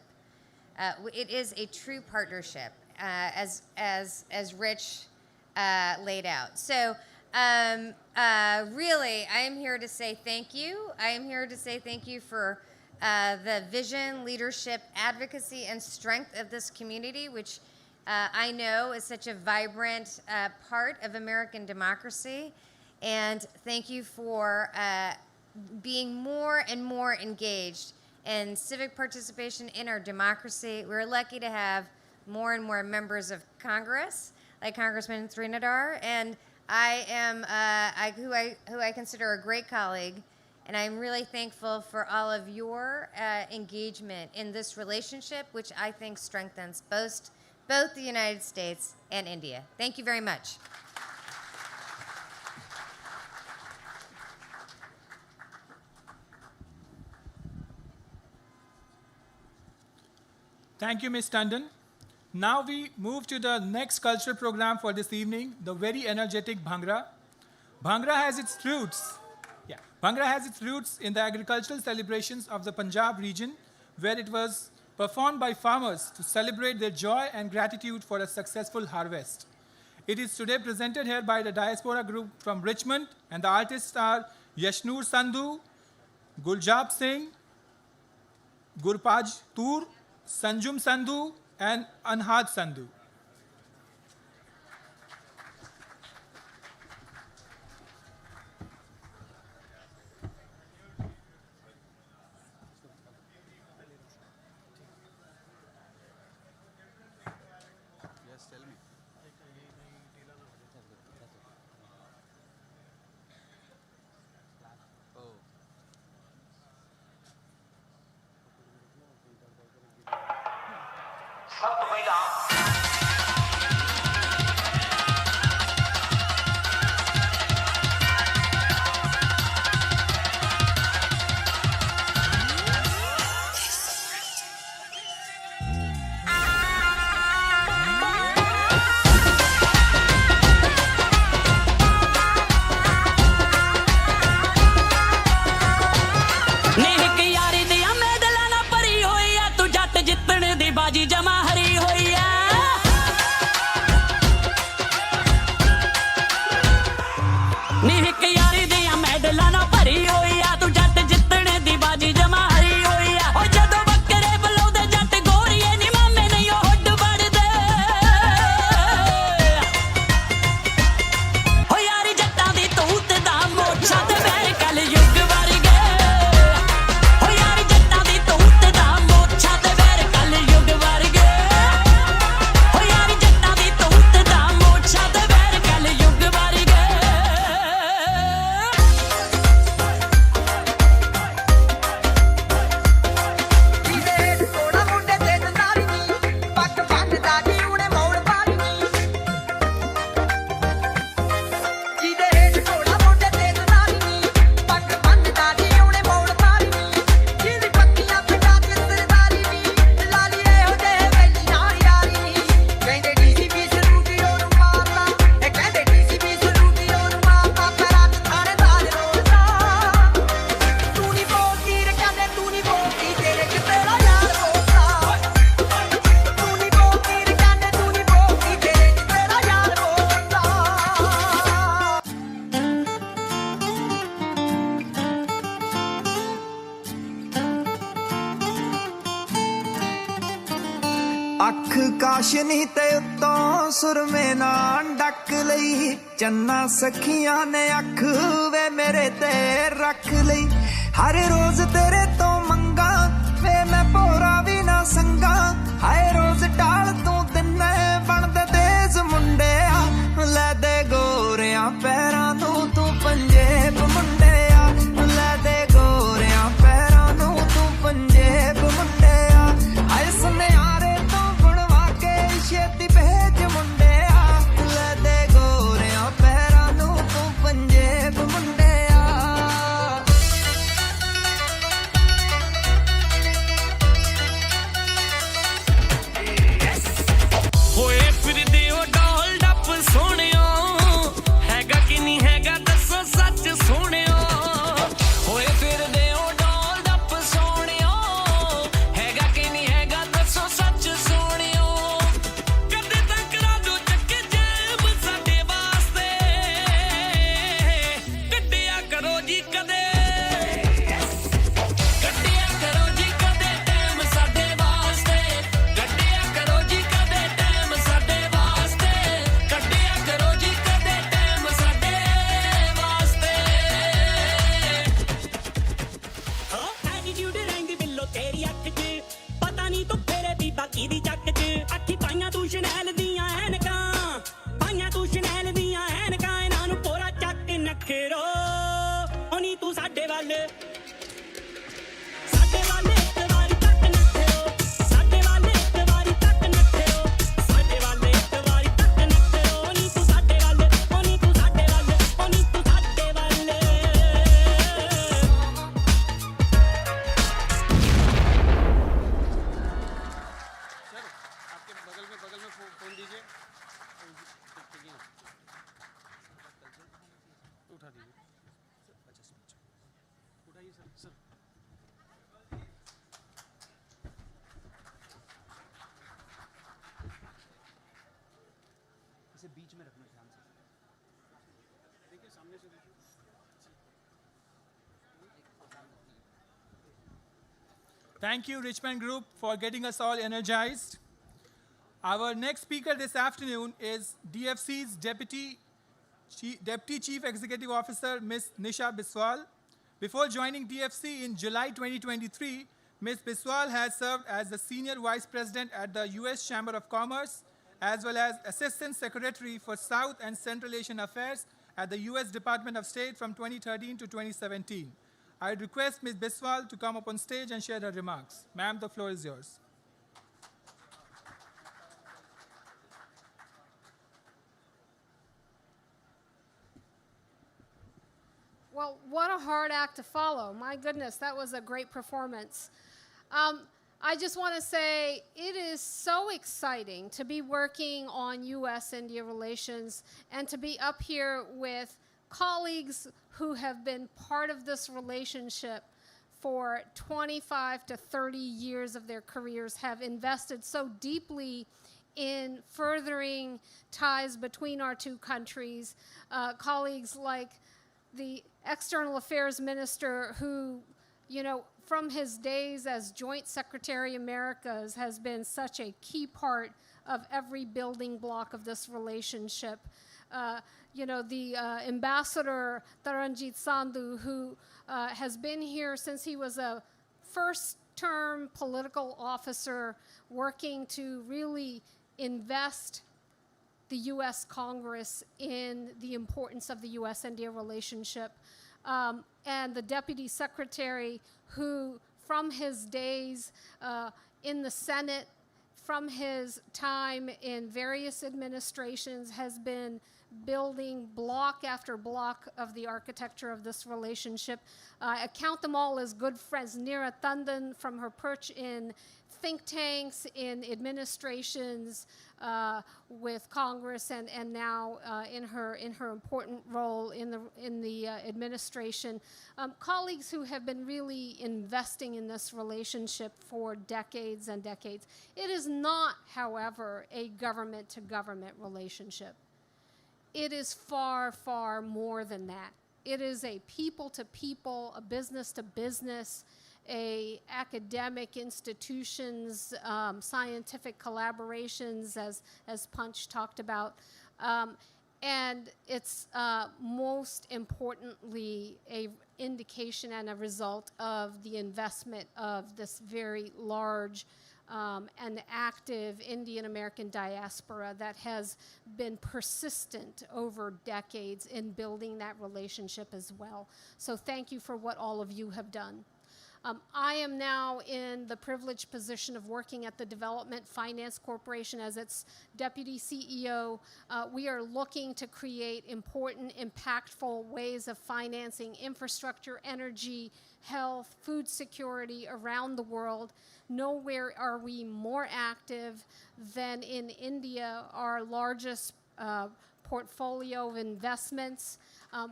It is a true partnership, as Rich laid out. So really, I am here to say thank you. I am here to say thank you for the vision, leadership, advocacy, and strength of this community, which I know is such a vibrant part of American democracy. And thank you for being more and more engaged in civic participation in our democracy. We're lucky to have more and more members of Congress, like Congressman Srinadar, and I am who I consider a great colleague. And I'm really thankful for all of your engagement in this relationship, which I think strengthens both the United States and India. Thank you very much. Thank you, Ms. Tandon. Now we move to the next cultural program for this evening, the very energetic Bhangra. Bhangra has its roots in the agricultural celebrations of the Punjab region, where it was performed by farmers to celebrate their joy and gratitude for a successful harvest. It is today presented here by the diaspora group from Richmond, and the artists are Yashnur Sandhu, Guljab Singh, Gurpaj Tur, Sanjum Sandhu, and Anhad Sandhu. ਅੱਖ ਕਾਸ਼ਨੀ ਤੇ ਉੱਤੋਂ ਸੁਰਮੇ ਨਾਲ duck ਲਈ ਚੰਨਾ ਸਖੀਆਂ ਨੇ ਅੱਖ ਵੇ ਮੇਰੇ ਤੇ ਰੱਖ ਲਈ ਹਰ ਰੋਜ਼ ਤੇਰੇ ਤੋਂ ਮੰਗਾ ਵੇ ਮੈਂ ਭੋਰਾ ਵੀ ਨਾ ਸੰਗਾ ਹਾਏ ਰੋਜ਼ ਟਾਲ ਤੂੰ ਦਿਨੇ ਬਣਦੇ ਤੇਜ਼ ਮੁੰਡਿਆ ਲੈ ਦੇ ਗੋਰਿਆਂ ਪੈਰਾਂ ਨੂੰ ਤੂੰ ਪੰਜੇਬ ਮੁੰਡਿਆ ਲੈ ਦੇ ਗੋਰਿਆਂ ਪੈਰਾਂ ਨੂੰ ਤੂੰ ਪੰਜੇਬ ਮੁੰਡਿਆ ਹਾਏ ਸੁਨਿਆਰੇ ਤੋਂ ਬਣਵਾ ਕੇ ਛੇਤੀ ਭੇਜ ਮੁੰਡਿਆ ਲੈ ਦੇ ਗੋਰਿਆਂ ਪੈਰਾਂ ਨੂੰ ਤੂੰ ਪੰਜੇਬ ਮੁੰਡਿਆ ਹੋਏ ਫਿਰਦੇ ਹੋ ਡੋਲ ਡੱਪ ਸੋਹਣਿਓ ਹੈਗਾ ਕਿ ਨਹੀਂ ਹੈਗਾ ਦੱਸੋ ਸੱਚ ਸੋਹਣਿਓ ਹੋਏ ਫਿਰਦੇ ਹੋ ਡੋਲ ਡੱਪ ਸੋਹਣਿਓ ਹੈਗਾ ਕਿ ਨਹੀਂ ਹੈਗਾ ਦੱਸੋ ਸੱਚ ਸੋਹਣਿਓ ਕਦੇ ਤਾਂ ਕਰਾ ਦੋ ਚੱਕੇ ਜੈਬ ਸਾਡੇ ਵਾਸਤੇ ਕੱਢਿਆ ਕਰੋ ਜੀ ਕਦੇ ਕੱਢਿਆ ਕਰੋ ਜੀ ਕਦੇ ਟਾਈਮ ਸਾਡੇ ਵਾਸਤੇ ਕੱਢਿਆ ਕਰੋ ਜੀ ਕਦੇ ਟਾਈਮ ਸਾਡੇ ਵਾਸਤੇ ਕੱਢਿਆ ਕਰੋ ਜੀ ਕਦੇ ਟਾਈਮ ਸਾਡੇ ਵਾਸਤੇ ਐਟੀਟਿਊਡ ਰਹਿੰਦੀ ਬਿੱਲੋ ਤੇਰੀ ਅੱਖ 'ਚ ਪਤਾ ਨਹੀਂ ਤੂੰ ਫੇਰੇ ਵੀ ਬਾਕੀ ਦੀ ਚੱਕ 'ਚ ਅੱਖੀ ਪਾਈਆਂ ਤੂੰ ਸ਼ਨੈਲ ਦੀਆਂ ਐਨਕਾਂ ਪਾਈਆਂ ਤੂੰ ਸ਼ਨੈਲ ਦੀਆਂ ਐਨਕਾਂ ਇਹਨਾਂ ਨੂੰ ਪੂਰਾ ਚੱਕ ਨਖਰੋ ਹੋਣੀ ਤੂੰ ਸਾਡੇ ਵੱਲ ਇੱਕ ਵਾਰੀ ਤੱਕ ਨਖਰੋ ਸਾਡੇ ਵੱਲ ਇੱਕ ਵਾਰੀ ਤੱਕ ਨਖਰੋ ਸਾਡੇ ਵੱਲ ਇੱਕ ਵਾਰੀ ਤੱਕ ਨਖਰੋ ਹੋਣੀ ਤੂੰ ਸਾਡੇ ਵੱਲ ਹੋਣੀ ਤੂੰ ਸਾਡੇ ਵੱਲ ਹੋਣੀ ਤੂੰ ਸਾਡੇ ਵੱਲ सर आपके बगल में फ़ोन दीजिए उठा दीजिए उठाइए सर इसे बीच में रखना ध्यान से देखिए सामने से देखिए Thank you, Richmond Group, for getting us all energized. Our next speaker this afternoon is DFC's Deputy Chief Executive Officer, Ms. Nisha Biswal. Before joining DFC in July 2023, Ms. Biswal has served as the Senior Vice President at the U.S. Chamber of Commerce, as well as Assistant Secretary for South and Central Asian Affairs at the U.S. Department of State from 2013 to 2017. I request Ms. Biswal to come up on stage and share her remarks. Ma'am, the floor is yours. Well, what a hard act to follow. My goodness, that was a great performance. I just want to say it is so exciting to be working on U.S.-India relations and to be up here with colleagues who have been part of this relationship for 25 to 30 years of their careers, have invested so deeply in furthering ties between our two countries. Colleagues like the External Affairs Minister who, from his days as Joint Secretary Americas has been such a key part of every building block of this relationship. The Ambassador Taranjit Sandhu, who has been here since he was a first-term political officer working to really invest the U.S. Congress in the importance of the U.S.-India relationship. And the Deputy Secretary who, from his days in the Senate, from his time in various administrations, has been building block after block of the architecture of this relationship. I count them all as good friends. Neera Tandon, from her perch in think tanks, in administrations with Congress, and now in her important role in the administration. Colleagues who have been really investing in this relationship for decades and decades. It is not, however, a government-to-government relationship. It is far, far more than that. It is a people-to-people, a business-to-business, academic institutions, scientific collaborations, as Punch talked about. And it's most importantly a indication and a result of the investment of this very large and active Indian American diaspora that has been persistent over decades in building that relationship as well. So thank you for what all of you have done. I am now in the privileged position of working at the Development Finance Corporation as its deputy CEO. We are looking to create important, impactful ways of financing infrastructure, energy, health, food security around the world. Nowhere are we more active than in India, our largest portfolio of investments,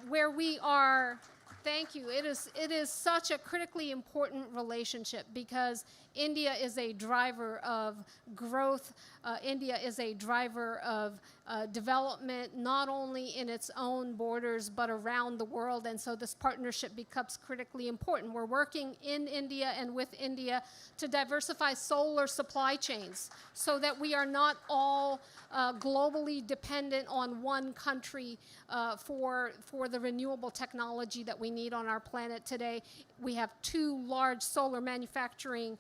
where we are. Thank you. It is such a critically important relationship because India is a driver of growth. India is a driver of development, not only in its own borders, but around the world. And so this partnership becomes critically important. We're working in India and with India to diversify solar supply chains so that we are not all globally dependent on one country for the renewable technology that we need on our planet today. We have 2 large solar manufacturing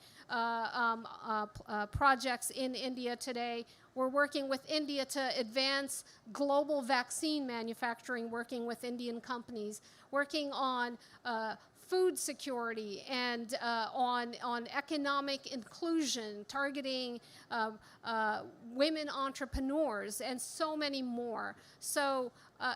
projects in India today. We're working with India to advance global vaccine manufacturing, working with Indian companies, working on food security and on economic inclusion, targeting women entrepreneurs, and so many more. So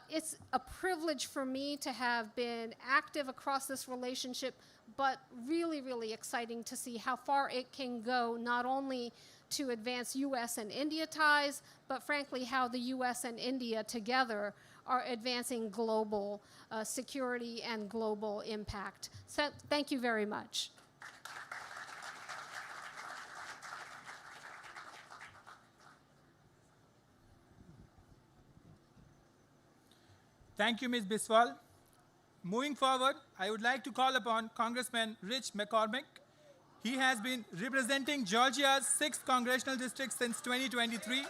it's a privilege for me to have been active across this relationship, but really, really exciting to see how far it can go, not only to advance U.S. and India ties, but frankly, how the U.S. and India together are advancing global security and global impact. So thank you very much. Thank you, Ms. Biswal. Moving forward, I would like to call upon Congressman Rich McCormick. He has been representing Georgia's 6th congressional district since 2023.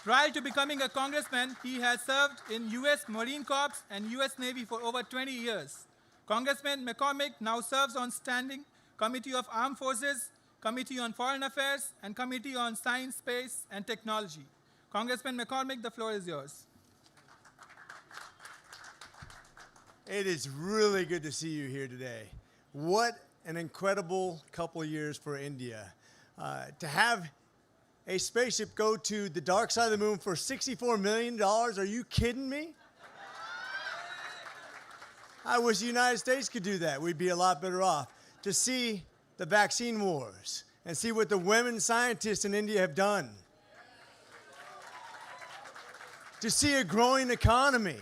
Prior to becoming a congressman, he has served in U.S. Marine Corps and U.S. Navy for over 20 years. Congressman McCormick now serves on Standing Committee of Armed Forces, Committee on Foreign Affairs, and Committee on Science, Space, and Technology. Congressman McCormick, the floor is yours. It is really good to see you here today. What an incredible couple of years for India. To have a spaceship go to the dark side of the moon for $64 million, are you kidding me? I wish the United States could do that. We'd be a lot better off. To see the vaccine wars and see what the women scientists in India have done. To see a growing economy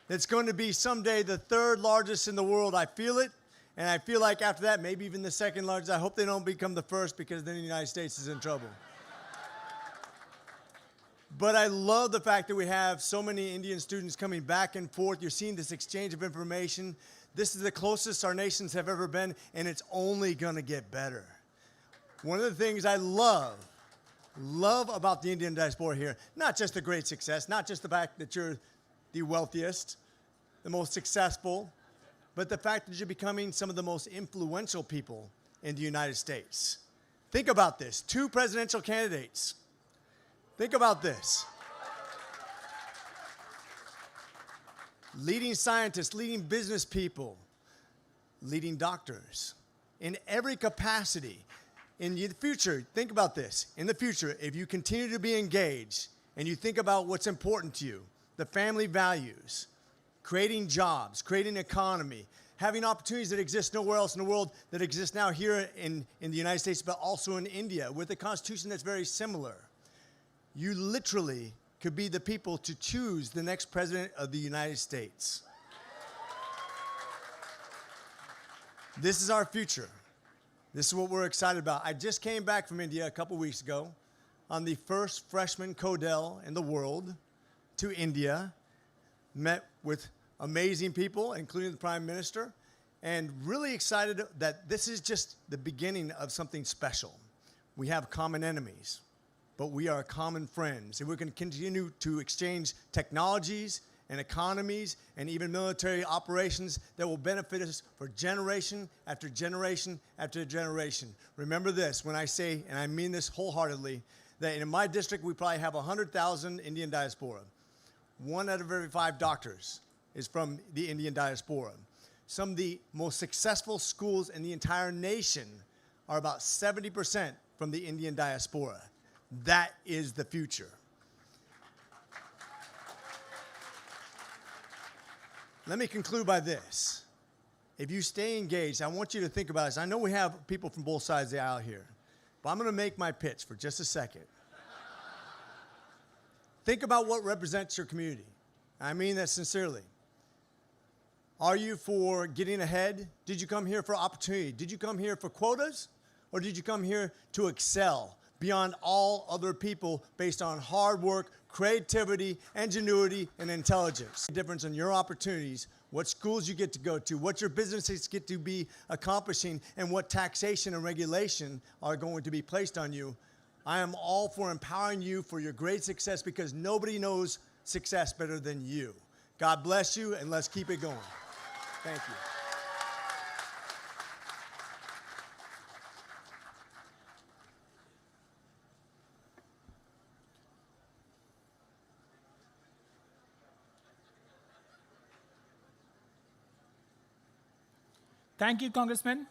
that's going to be someday the 3rd largest in the world. I feel it, and I feel like after that, maybe even the 2nd largest. I hope they don't become the 1st, because then the United States is in trouble. But I love the fact that we have so many Indian students coming back and forth. You're seeing this exchange of information. This is the closest our nations have ever been, and it's only going to get better. One of the things I love about the Indian diaspora here, not just the great success, not just the fact that you're the wealthiest, the most successful, but the fact that you're becoming some of the most influential people in the United States. Think about this, 2 presidential candidates. Think about this. Leading scientists, leading business people, leading doctors in every capacity. In the future, think about this. In the future, if you continue to be engaged and you think about what's important to you, the family values, creating jobs, creating an economy, having opportunities that exist nowhere else in the world, that exist now here in the United States, but also in India, with a constitution that's very similar. You literally could be the people to choose the next president of the United States. This is our future. This is what we're excited about. I just came back from India a couple weeks ago on the first freshman Codel in the world to India, met with amazing people, including the Prime Minister, and really excited that this is just the beginning of something special. We have common enemies, but we are common friends, and we're going to continue to exchange technologies and economies and even military operations that will benefit us for generation after generation after generation. Remember this when I say, and I mean this wholeheartedly, that in my district we probably have 100,000 Indian diaspora. 1 out of every 5 doctors is from the Indian diaspora. Some of the most successful schools in the entire nation are about 70% from the Indian diaspora. That is the future. Let me conclude by this. If you stay engaged, I want you to think about this. I know we have people from both sides of the aisle here, but I'm going to make my pitch for just a second. Think about what represents your community. I mean that sincerely. Are you for getting ahead? Did you come here for opportunity? Did you come here for quotas? Or did you come here to excel beyond all other people based on hard work, creativity, ingenuity, and intelligence? The difference in your opportunities, what schools you get to go to, what your businesses get to be accomplishing, and what taxation and regulation are going to be placed on you. I am all for empowering you for your great success because nobody knows success better than you. God bless you, and let's keep it going. Thank you. Thank you, Congressman.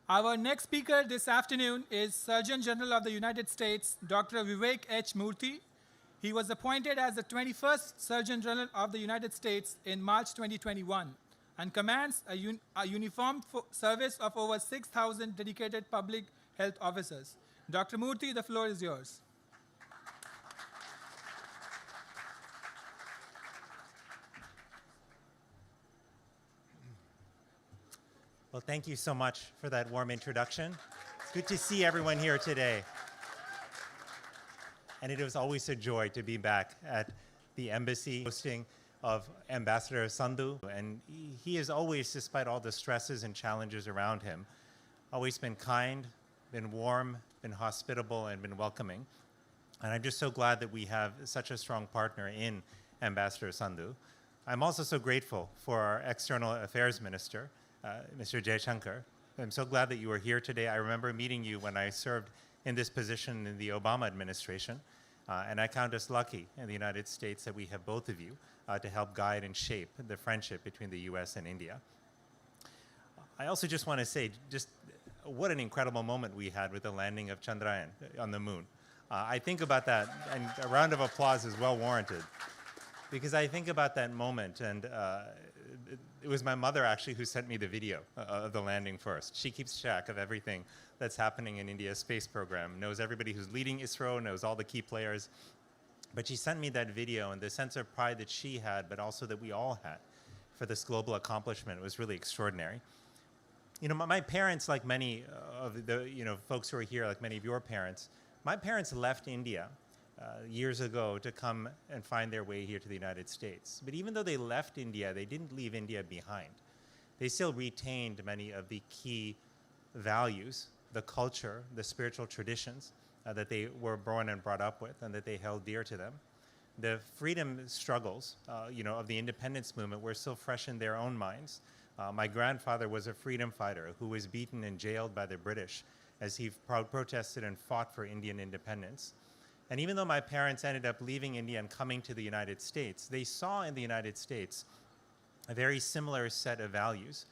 Our next speaker this afternoon is Surgeon General of the United States, Dr. Vivek H. Murthy. He was appointed as the 21st Surgeon General of the United States in March 2021 and commands a uniformed service of over 6,000 dedicated public health officers. Dr. Murthy, the floor is yours. Well, thank you so much for that warm introduction. It's good to see everyone here today. And it was always a joy to be back at the embassy hosting of Ambassador Sandhu. And he has always, despite all the stresses and challenges around him, always been kind, been warm, been hospitable, and been welcoming. And I'm just so glad that we have such a strong partner in Ambassador Sandhu. I'm also so grateful for our External Affairs Minister, Mr. Jaishankar. I'm so glad that you were here today. I remember meeting you when I served in this position in the Obama administration, and I count us lucky in the United States that we have both of you to help guide and shape the friendship between the US and India. I also just want to say just what an incredible moment we had with the landing of Chandrayaan on the moon. I think about that, and a round of applause is well warranted, because I think about that moment, and it was my mother actually who sent me the video of the landing first. She keeps track of everything that's happening in India's space program, knows everybody who's leading ISRO, knows all the key players. But she sent me that video, and the sense of pride that she had, but also that we all had for this global accomplishment was really extraordinary. You know, my parents, like many of the folks who are here, like many of your parents, my parents left India years ago to come and find their way here to the United States. But even though they left India, they didn't leave India behind. They still retained many of the key values, the culture, the spiritual traditions that they were born and brought up with and that they held dear to them. The freedom struggles, of the independence movement were still fresh in their own minds. My grandfather was a freedom fighter who was beaten and jailed by the British as he protested and fought for Indian independence. And even though my parents ended up leaving India and coming to the United States, they saw in the United States a very similar set of values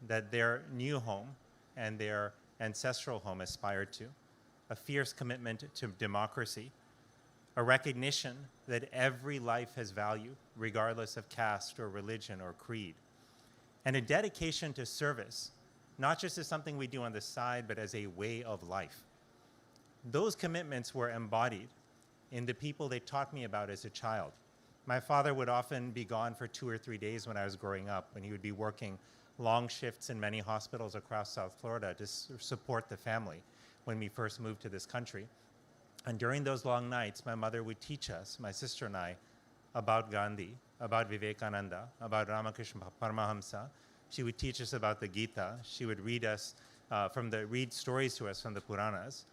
that their new home and their ancestral home aspired to: a fierce commitment to democracy, a recognition that every life has value, regardless of caste or religion or creed, and a dedication to service, not just as something we do on the side, but as a way of life. Those commitments were embodied in the people they taught me about as a child. My father would often be gone for 2 or 3 days when I was growing up, and he would be working long shifts in many hospitals across South Florida to support the family when we first moved to this country. And during those long nights, my mother would teach us, my sister and I, about Gandhi, about Vivekananda, about Ramakrishna Paramahamsa, She would teach us about the Gita. She would read stories to us from the Puranas.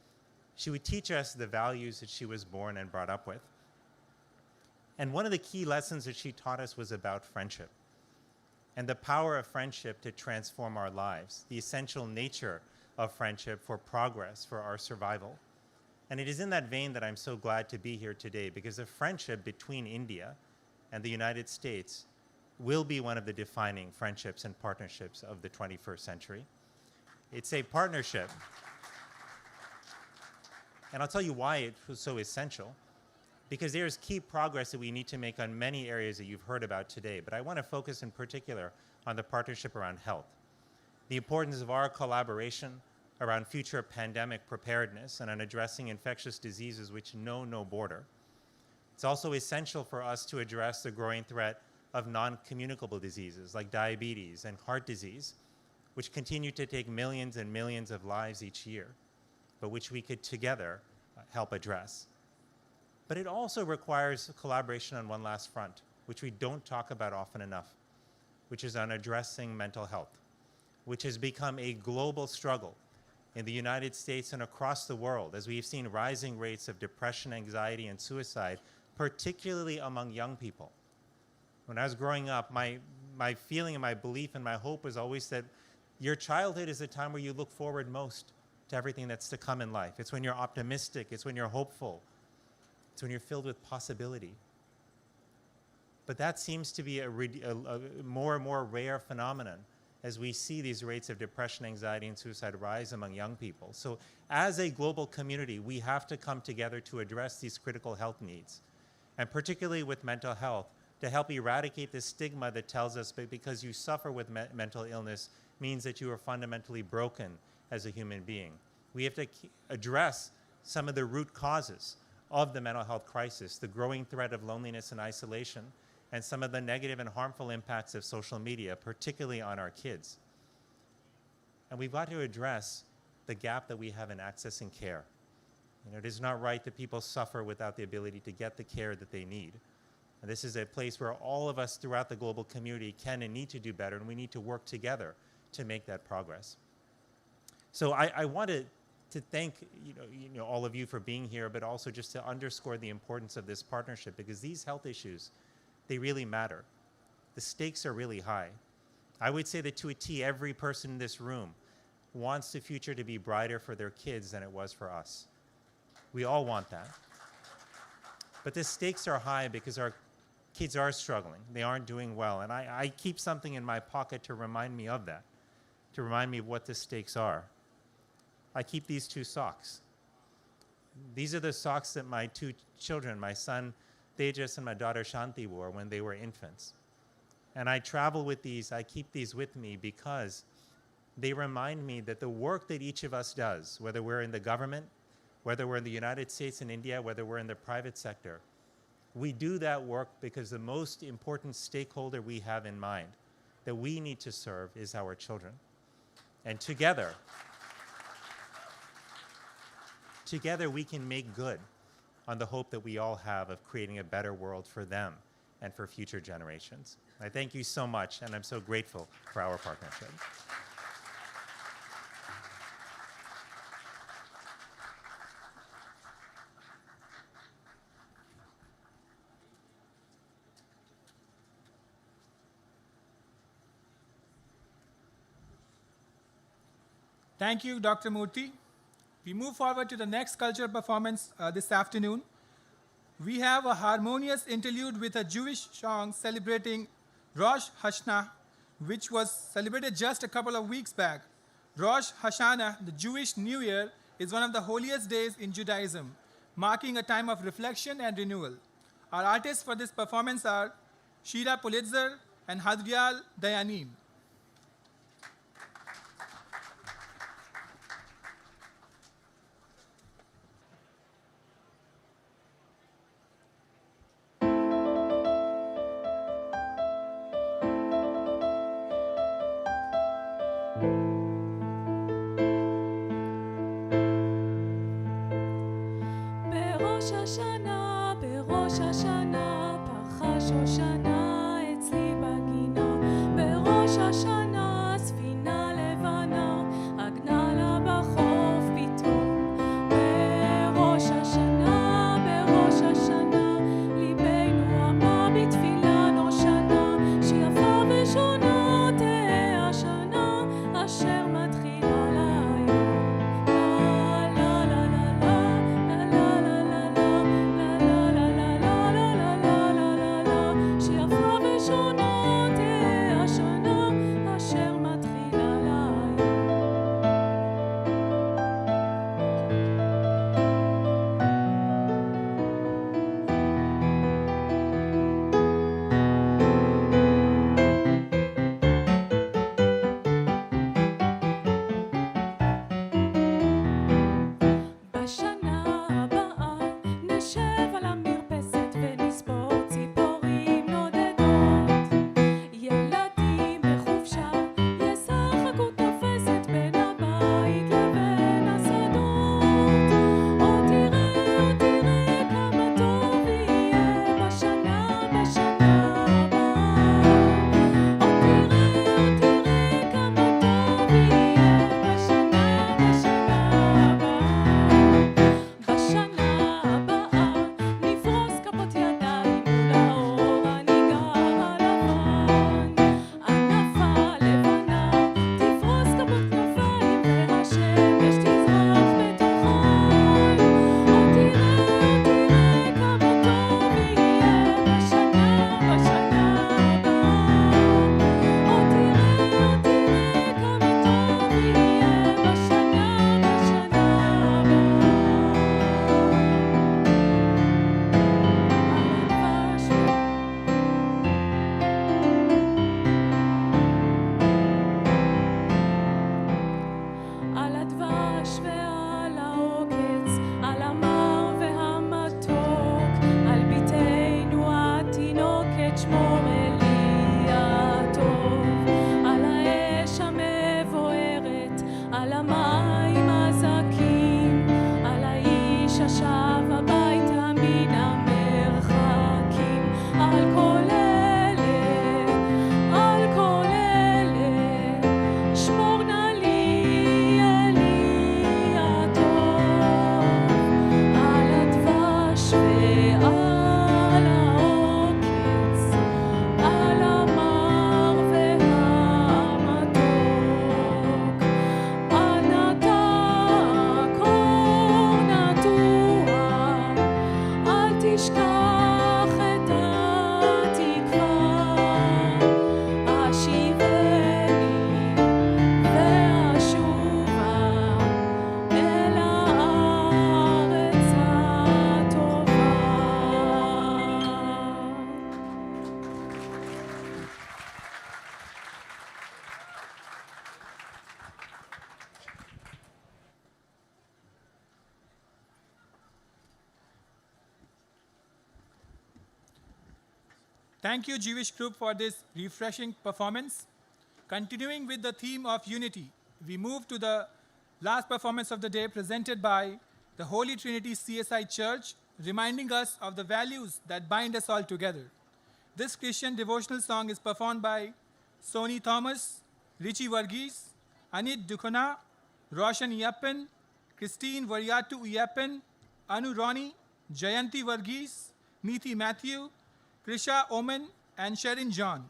She would teach us the values that she was born and brought up with. And one of the key lessons that she taught us was about friendship and the power of friendship to transform our lives, the essential nature of friendship for progress, for our survival. And it is in that vein that I'm so glad to be here today, because the friendship between India and the United States will be one of the defining friendships and partnerships of the 21st century. It's a partnership. And I'll tell you why it was so essential. Because there's key progress that we need to make on many areas that you've heard about today. But I want to focus in particular on the partnership around health. The importance of our collaboration around future pandemic preparedness and on addressing infectious diseases which know no border. It's also essential for us to address the growing threat of non-communicable diseases like diabetes and heart disease, which continue to take millions and millions of lives each year, but which we could together help address. But it also requires collaboration on one last front, which we don't talk about often enough, which is on addressing mental health, which has become a global struggle in the United States and across the world, as we've seen rising rates of depression, anxiety, and suicide, particularly among young people. When I was growing up, my feeling and my belief and my hope was always that your childhood is the time where you look forward most to everything that's to come in life. It's when you're optimistic, it's when you're hopeful, it's when you're filled with possibility. But that seems to be a more and more rare phenomenon as we see these rates of depression, anxiety, and suicide rise among young people. So as a global community, we have to come together to address these critical health needs, and particularly with mental health, to help eradicate the stigma that tells us that because you suffer with mental illness means that you are fundamentally broken as a human being. We have to address some of the root causes of the mental health crisis, the growing threat of loneliness and isolation, and some of the negative and harmful impacts of social media, particularly on our kids. And we've got to address the gap that we have in accessing care. It is not right that people suffer without the ability to get the care that they need. And this is a place where all of us throughout the global community can and need to do better, and we need to work together to make that progress. So I wanted to thank all of you for being here, but also just to underscore the importance of this partnership, because these health issues, they really matter. The stakes are really high. I would say that to a T, every person in this room wants the future to be brighter for their kids than it was for us. We all want that. But the stakes are high because our kids are struggling. They aren't doing well. And I keep something in my pocket to remind me of that, to remind me of what the stakes are. I keep these 2 socks. These are the socks that my 2 children, my son Tejas and my daughter Shanti, wore when they were infants. And I travel with these, I keep these with me because they remind me that the work that each of us does, whether we're in the government, whether we're in the United States and India, whether we're in the private sector, we do that work because the most important stakeholder we have in mind that we need to serve is our children. And together we can make good on the hope that we all have of creating a better world for them and for future generations. I thank you so much, and I'm so grateful for our partnership. Thank you, Dr. Murthy. We move forward to the next cultural performance this afternoon. We have a harmonious interlude with a Jewish song celebrating Rosh Hashanah, which was celebrated just a couple of weeks back. Rosh Hashanah, the Jewish New Year, is one of the holiest days in Judaism, marking a time of reflection and renewal. Our artists for this performance are Shira Pulitzer and Hadrial Dayanim. בראש השנה, פרחה שושנה אצלי בגינה. בראש השנה Thank you, Jewish group, for this refreshing performance. Continuing with the theme of unity, we move to the last performance of the day presented by the Holy Trinity CSI Church, reminding us of the values that bind us all together. This Christian devotional song is performed by Soni Thomas, Richie Varghese, Anit Dukhana, Roshan Iappan, Christine Variatu Iappan, Anu Roni, Jayanti Varghese, Meethi Matthew, Krisha Oman, and Sherin John.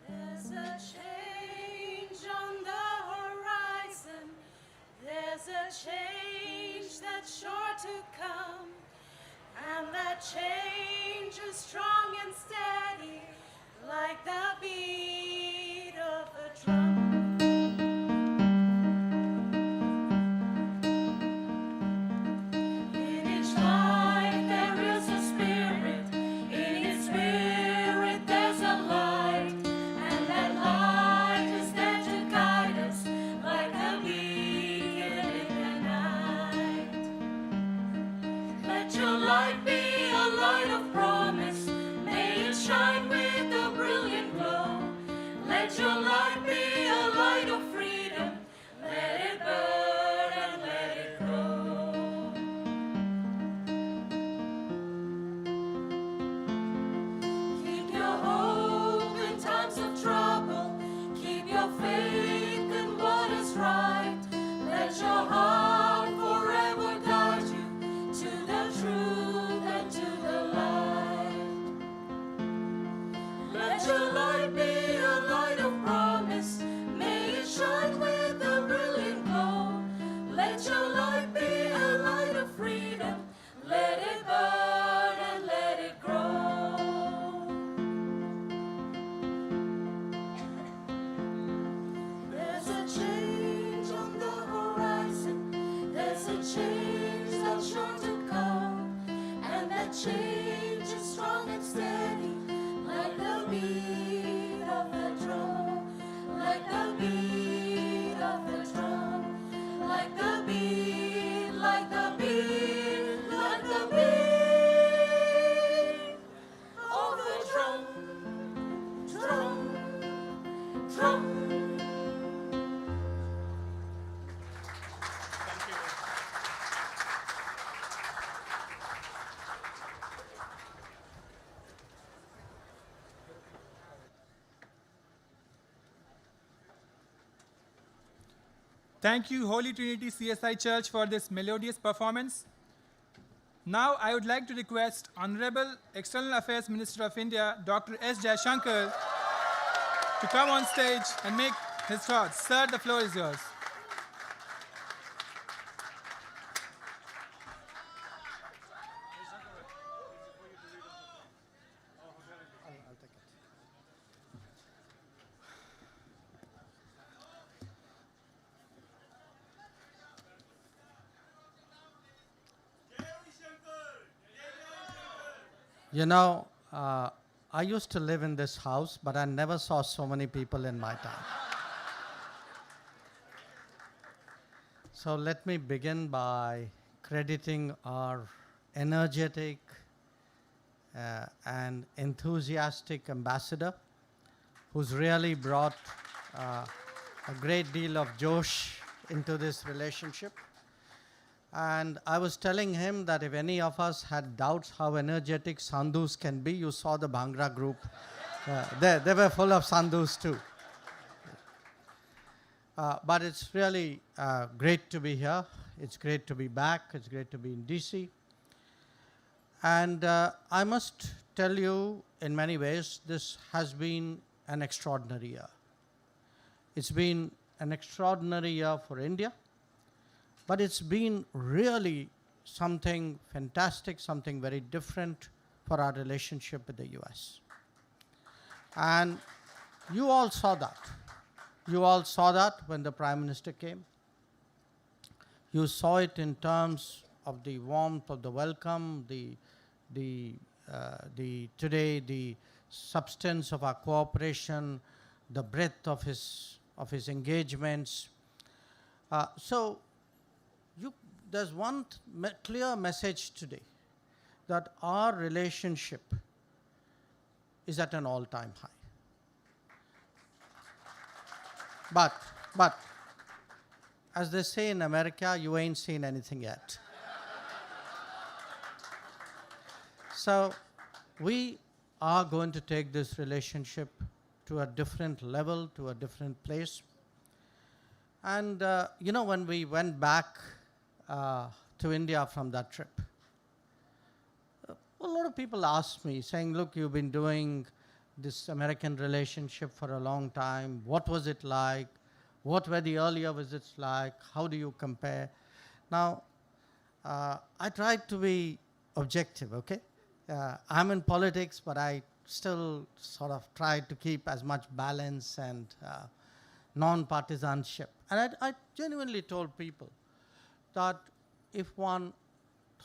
There's a change on the horizon. There's a change that's sure to come. And that change is strong and steady, like the beat of a drum. In each life there is a spirit. In its spirit there's a light. And that light is there to guide us, like a beacon in the night. Let your light be a light of promise. May it shine with a brilliant glow. Let your light be a light of freedom. Let it burn and let it grow. Keep your hope in times of trouble. Keep your faith in what is right. Let your heart forever guide you to the truth and to the light. Let your light be a light of promise. May it shine with a brilliant glow. Let your light be a light of freedom. Let it burn and let it grow. There's a change on the horizon. There's a change that's sure to come. And that change is strong and steady, like the beat of the drum. Like the beat of the drum. Like the beat, like the beat, like the beat of the drum. Drum, drum. Thank you, Holy Trinity CSI Church, for this melodious performance. Now, I would like to request Honorable External Affairs Minister of India, Dr. S. Jaishankar, to come on stage and make his thoughts. Sir, the floor is yours. You know, I used to live in this house, but I never saw so many people in my time. So let me begin by crediting our energetic and enthusiastic ambassador, who's really brought a great deal of josh into this relationship. And I was telling him that if any of us had doubts how energetic Sandhus can be, you saw the Bhangra group. They were full of Sandhus too. But it's really great to be here. It's great to be back. It's great to be in DC. And I must tell you, in many ways, this has been an extraordinary year. It's been an extraordinary year for India, but it's been really something fantastic, something very different for our relationship with the US. And you all saw that. You all saw that when the Prime Minister came. You saw it in terms of the warmth of the welcome, the substance of our cooperation, the breadth of his engagements. So there's one clear message today, that our relationship is at an all-time high. But, as they say in America, you ain't seen anything yet. So we are going to take this relationship to a different level, to a different place. And, you know, when we went back to India from that trip, a lot of people asked me, saying, look, you've been doing this American relationship for a long time. What was it like? What were the earlier visits like? How do you compare? Now, I tried to be objective, okay? I'm in politics, but I still sort of try to keep as much balance and non-partisanship. And I genuinely told people that if one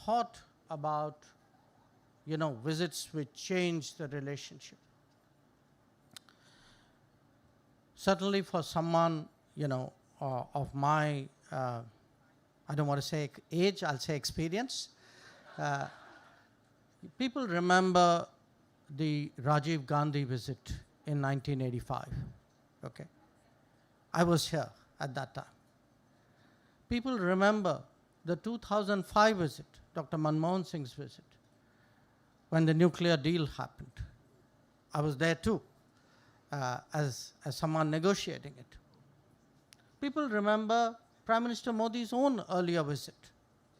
thought about, you know, visits which change the relationship, certainly for someone, you know, of my, I don't want to say age, I'll say experience. People remember the Rajiv Gandhi visit in 1985, okay? I was here at that time. People remember the 2005 visit, Dr. Manmohan Singh's visit, when the nuclear deal happened. I was there too, as someone negotiating it. People remember Prime Minister Modi's own earlier visit,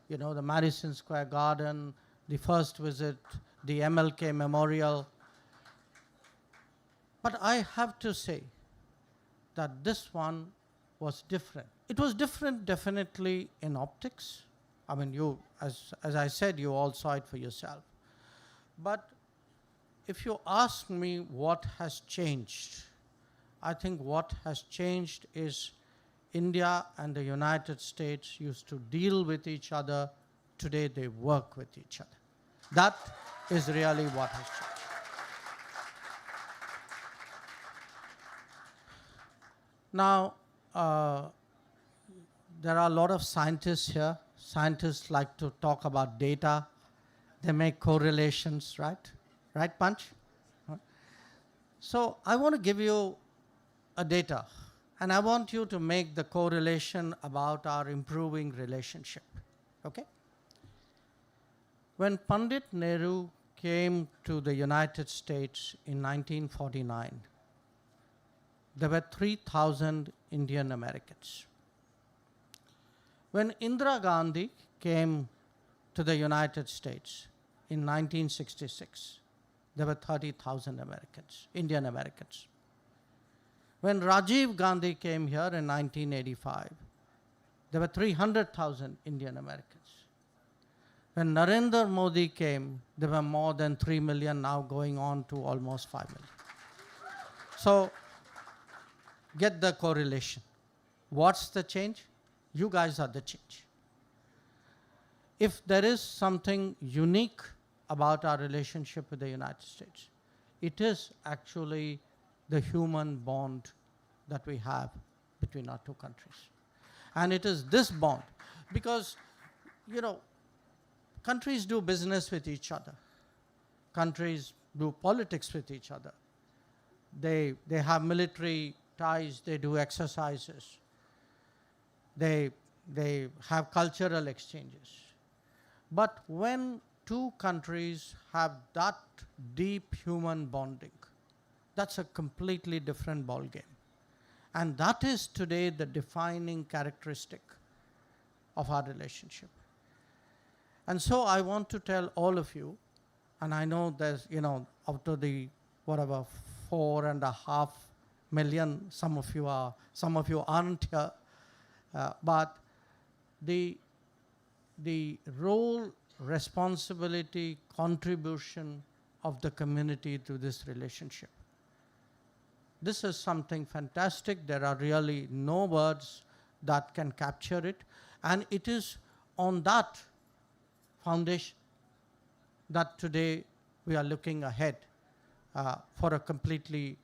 you know, the Madison Square Garden, the first visit, the MLK Memorial. But I have to say that this one was different. It was different definitely in optics. I mean, you, as I said, you all saw it for yourself. But if you ask me what has changed, I think what has changed is India and the United States used to deal with each other. Today they work with each other. That is really what has changed. Now, there are a lot of scientists here. Scientists like to talk about data. They make correlations, right? Right, Punch? So I want to give you a data, and I want you to make the correlation about our improving relationship, okay? When Pandit Nehru came to the United States in 1949, there were 3,000 Indian Americans. When Indira Gandhi came to the United States in 1966, there were 30,000 Americans, Indian Americans. When Rajiv Gandhi came here in 1985, there were 300,000 Indian Americans. When Narendra Modi came, there were more than 3 million, now going on to almost 5 million. So, get the correlation. What's the change? You guys are the change. If there is something unique about our relationship with the United States. It is actually the human bond that we have between our two countries. And it is this bond, because, you know, countries do business with each other. Countries do politics with each other. They have military ties, they do exercises. They have cultural exchanges. But when two countries have that deep human bonding, that's a completely different ballgame. And that is today the defining characteristic of our relationship. And so I want to tell all of you, and I know there's, you know, out of the, whatever, 4.5 million, some of you aren't here, but the role, responsibility, contribution of the community to this relationship. This is something fantastic. There are really no words that can capture it. And it is on that foundation that today we are looking ahead for a completely,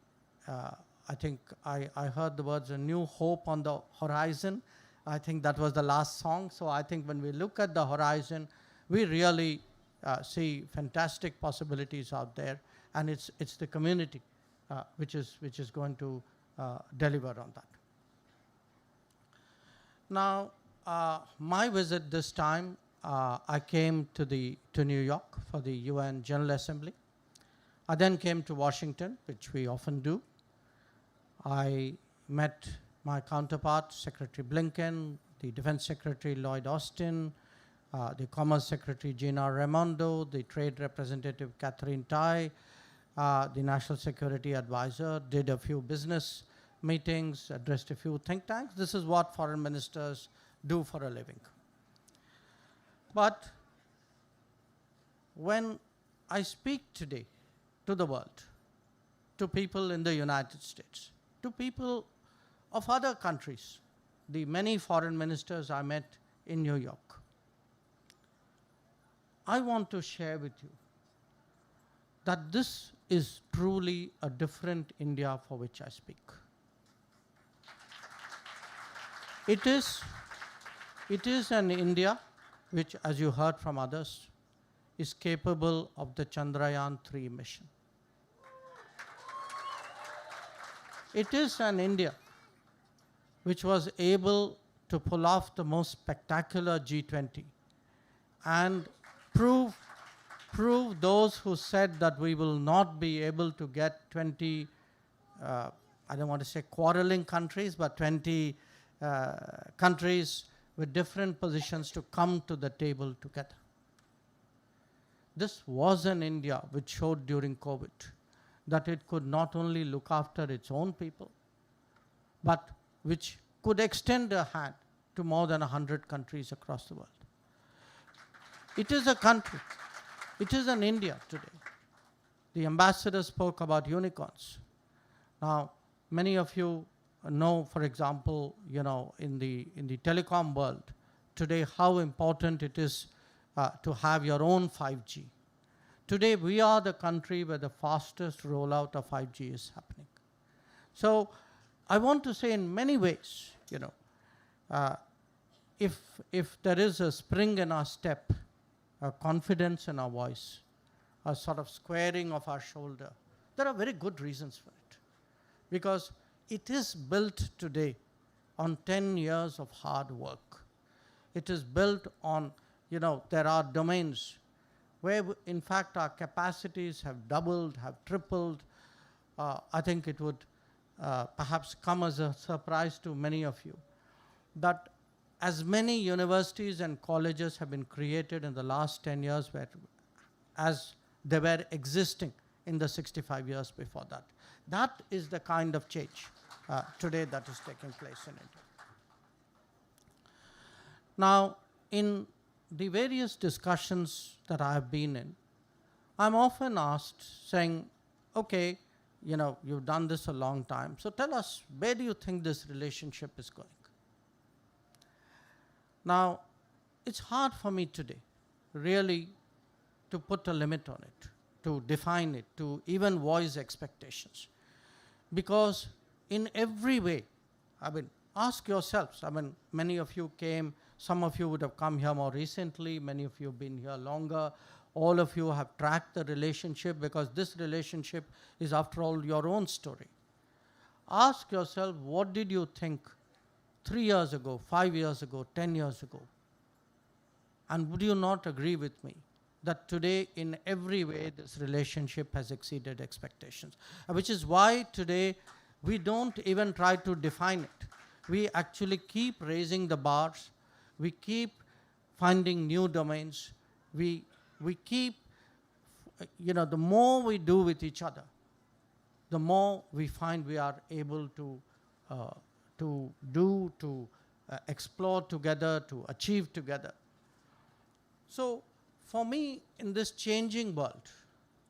I think I heard the words, a new hope on the horizon. I think that was the last song. So I think when we look at the horizon, we really see fantastic possibilities out there. And it's the community which is going to deliver on that. Now, my visit this time, I came to New York for the UN General Assembly. I then came to Washington, which we often do. I met my counterpart, Secretary Blinken, the Defense Secretary Lloyd Austin, the Commerce Secretary Gina Raimondo, the Trade Representative Catherine Tai, the National Security Advisor, did a few business meetings, addressed a few think tanks. This is what foreign ministers do for a living. But when I speak today to the world, to people in the United States, to people of other countries, the many foreign ministers I met in New York, I want to share with you that this is truly a different India for which I speak. It is an India which, as you heard from others, is capable of the Chandrayaan-3 mission. It is an India which was able to pull off the most spectacular G20 and prove those who said that we will not be able to get 20, I don't want to say quarreling countries, but 20 countries with different positions to come to the table together. This was an India which showed during COVID that it could not only look after its own people, but which could extend a hand to more than 100 countries across the world. It is a country, it is an India today. The ambassador spoke about unicorns. Now, many of you know, for example, you know, in the telecom world today, how important it is to have your own 5G. Today, we are the country where the fastest rollout of 5G is happening. So, I want to say in many ways, you know, if there is a spring in our step, a confidence in our voice, a sort of squaring of our shoulder, there are very good reasons for it. Because it is built today on 10 years of hard work. It is built on, you know, there are domains where, in fact, our capacities have doubled, have tripled. I think it would perhaps come as a surprise to many of you that as many universities and colleges have been created in the last 10 years as they were existing in the 65 years before that. That is the kind of change today that is taking place in India. Now, in the various discussions that I have been in, I'm often asked, saying, okay, you know, you've done this a long time, so tell us, where do you think this relationship is going? Now, it's hard for me today, really, to put a limit on it, to define it, to even voice expectations. Because in every way, I mean, ask yourselves, I mean, many of you came, some of you would have come here more recently, many of you have been here longer, all of you have tracked the relationship because this relationship is, after all, your own story. Ask yourself, what did you think 3 years ago, 5 years ago, 10 years ago? And would you not agree with me that today, in every way, this relationship has exceeded expectations? Which is why today we don't even try to define it. We actually keep raising the bars. We keep finding new domains. We keep, the more we do with each other, the more we find we are able to explore together, to achieve together. So for me, in this changing world,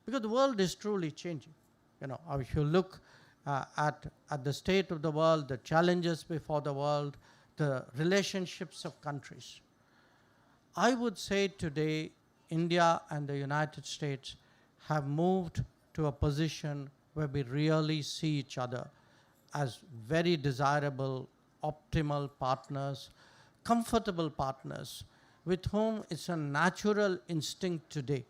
because the world is truly changing, if you look at the state of the world, the challenges before the world, the relationships of countries, I would say today India and the United States have moved to a position where we really see each other as very desirable, optimal partners, comfortable partners, with whom it's a natural instinct today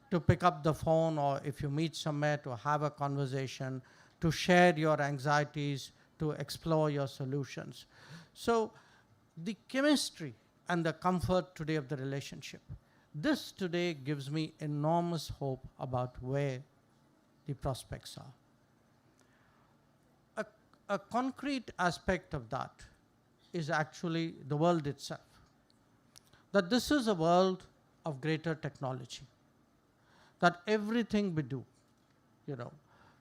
to pick up the phone, or if you meet somewhere, to have a conversation, to share your anxieties, to explore your solutions. So the chemistry and the comfort today of the relationship, this today gives me enormous hope about where the prospects are. A concrete aspect of that is actually the world itself. That this is a world of greater technology. That everything we do,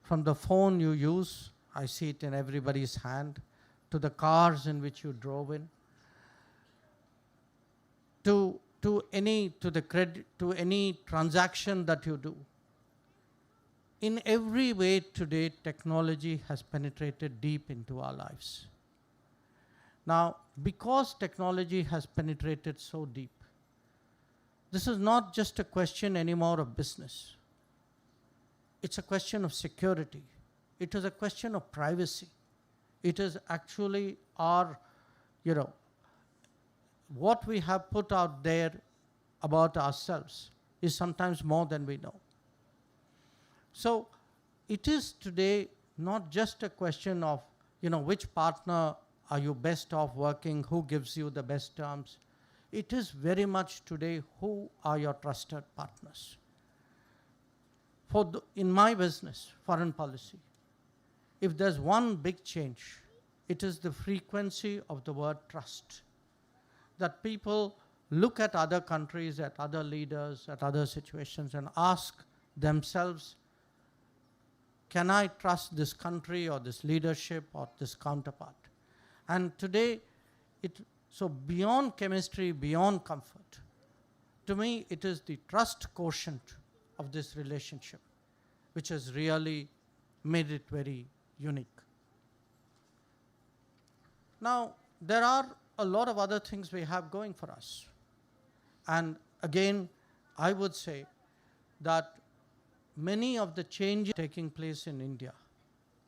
from the phone you use, I see it in everybody's hand, to the cars in which you drove in, to any transaction that you do. In every way today, technology has penetrated deep into our lives. Now, because technology has penetrated so deep, this is not just a question anymore of business. It's a question of security. It is a question of privacy. It is actually our, what we have put out there about ourselves is sometimes more than we know. So it is today not just a question of, which partner are you best off working, who gives you the best terms. It is very much today, who are your trusted partners. In my business, foreign policy, if there's one big change, it is the frequency of the word trust. That people look at other countries, at other leaders, at other situations, and ask themselves, can I trust this country or this leadership or this counterpart? And today, so beyond chemistry, beyond comfort, to me, it is the trust quotient of this relationship which has really made it very unique. Now, there are a lot of other things we have going for us. And again, I would say that many of the changes taking place in India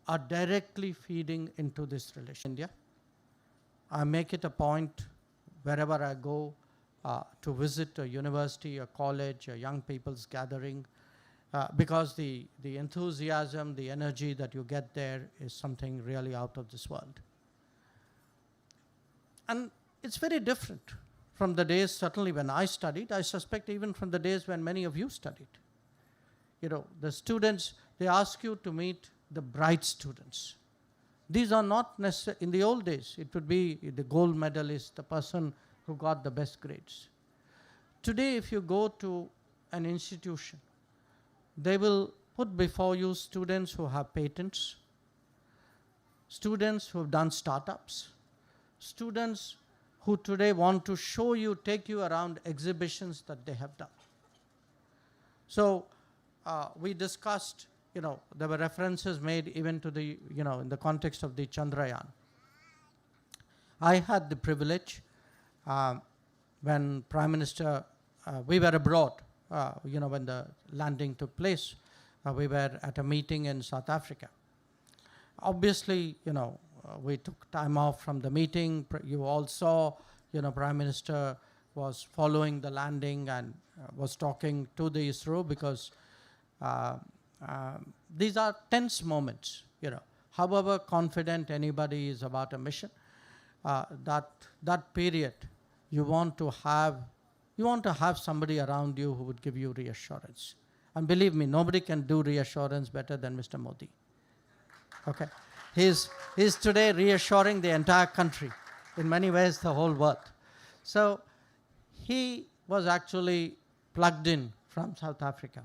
are directly feeding into this relation. I make it a point wherever I go to visit a university, a college, a young people's gathering, because the enthusiasm, the energy that you get there is something really out of this world. And it's very different from the days, certainly when I studied, I suspect even from the days when many of you studied. The students, they ask you to meet the bright students. These are not necessarily, in the old days, it would be the gold medalist, the person who got the best grades. Today, if you go to an institution, they will put before you students who have patents, students who have done startups, students who today want to show you, take you around exhibitions that they have done. So we discussed, there were references made even to the, in the context of the Chandrayaan. I had the privilege when Prime Minister, we were abroad when the landing took place. We were at a meeting in South Africa. Obviously, we took time off from the meeting. You all saw, Prime Minister was following the landing and was talking to the ISRO because these are tense moments, However confident anybody is about a mission, that period, you want to have somebody around you who would give you reassurance. And believe me, nobody can do reassurance better than Mr. Modi. Okay, he's today reassuring the entire country, in many ways the whole world. So he was actually plugged in from South Africa.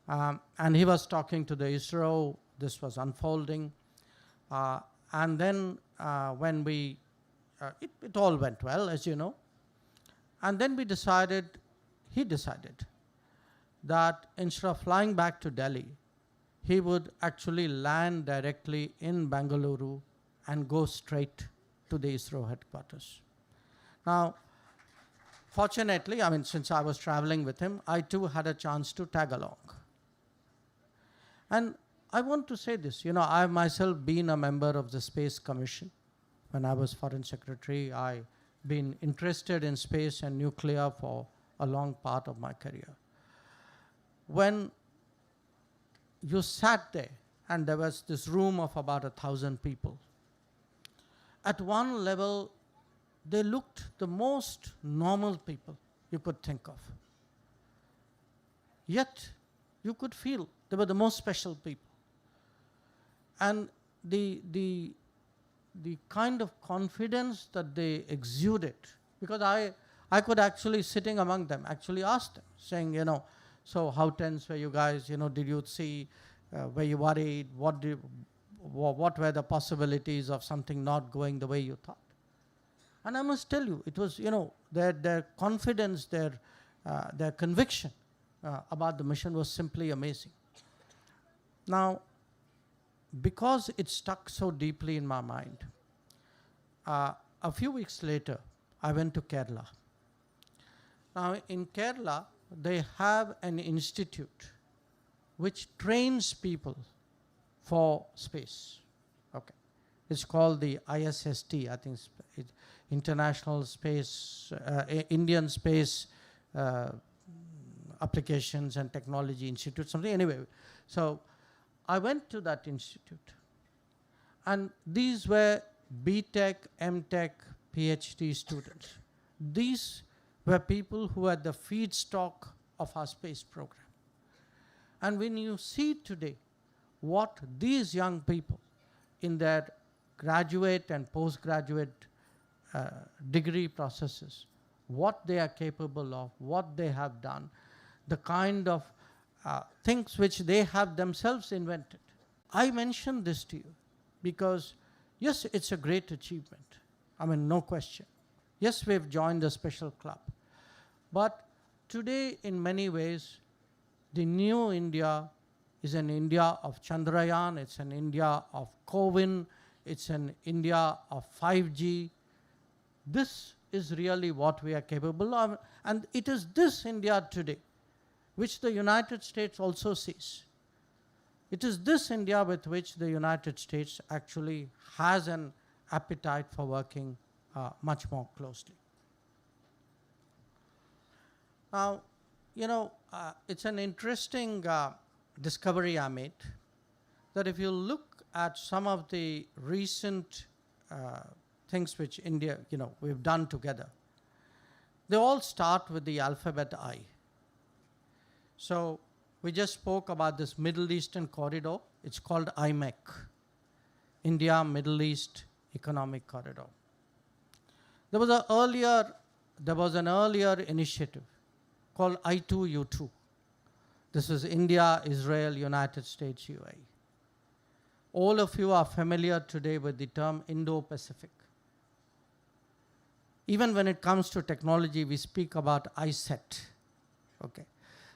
And he was talking to the ISRO. This was unfolding. And then when it all went well, as you know. And then he decided that instead of flying back to Delhi, he would actually land directly in Bengaluru and go straight to the ISRO headquarters. Now, fortunately, since I was traveling with him, I too had a chance to tag along. And I want to say this, I have myself been a member of the Space Commission. When I was Foreign Secretary, I've been interested in space and nuclear for a long part of my career. When you sat there and there was this room of about 1,000 people, at one level, they looked the most normal people you could think of. Yet, you could feel they were the most special people. And the kind of confidence that they exuded, because I could actually, sitting among them, actually ask them, saying, so how tense were you guys? Did you see, were you worried? What were the possibilities of something not going the way you thought? And I must tell you, it was, their confidence, their conviction about the mission was simply amazing. Now, because it stuck so deeply in my mind, a few weeks later, I went to Kerala. Now, in Kerala, they have an institute which trains people for space. Okay, it's called the ISST. I think it's International Space, Indian Space Applications and Technology Institute, something. Anyway, so I went to that institute, and these were BTech, MTech, PhD students. These were people who had the feedstock of our space program. And when you see today what these young people in their graduate and postgraduate degree processes, what they are capable of, what they have done, the kind of things which they have themselves invented. I mention this to you because, yes, it's a great achievement. No question. Yes, we've joined a special club. But today, in many ways, the new India is an India of Chandrayaan, it's an India of CoWIN, it's an India of 5G. This is really what we are capable of. And it is this India today which the United States also sees. It is this India with which the United States actually has an appetite for working much more closely. Now, it's an interesting discovery I made, that if you look at some of the recent things which India, we've done together, they all start with the alphabet I. So we just spoke about this Middle Eastern corridor. It's called IMEC, India Middle East Economic Corridor. There was an earlier initiative called I2U2. This is India, Israel, United States, UAE. All of you are familiar today with the term Indo-Pacific. Even when it comes to technology, we speak about ISET. Okay.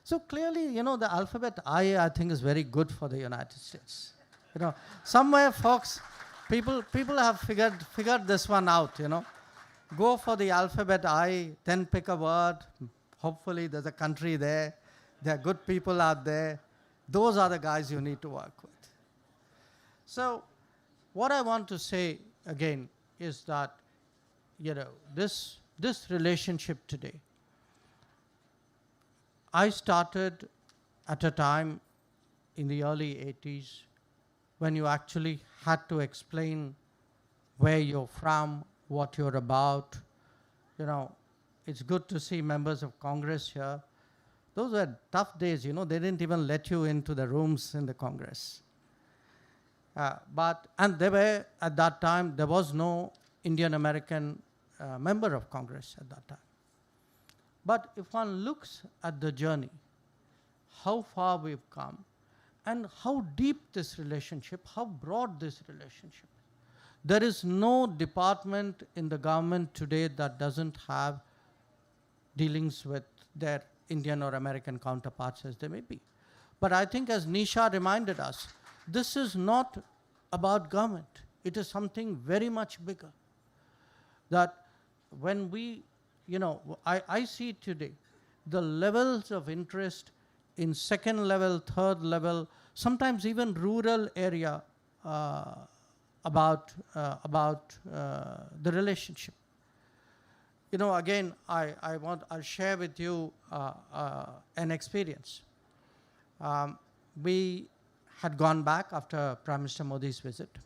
So clearly, the alphabet I think, is very good for the United States. Somewhere, folks, people have figured this one out, Go for the alphabet I, then pick a word, Hopefully there's a country there. There are good people out there. Those are the guys you need to work with. So what I want to say again is that, this relationship today, I started at a time in the early 80s when you actually had to explain where you're from, what you're about. It's good to see members of Congress here. Those were tough days, they didn't even let you into the rooms in the Congress. And there were, at that time, there was no Indian American member of Congress at that time. But if one looks at the journey, how far we've come, and how deep this relationship, how broad this relationship. There is no department in the government today that doesn't have dealings with their Indian or American counterparts as they may be. But I think, as Nisha reminded us, this is not about government. It is something very much bigger. That when we, I see today the levels of interest in second level, third level, sometimes even rural area about the relationship. Again, I'll share with you an experience. We had gone back after Prime Minister Modi's visit.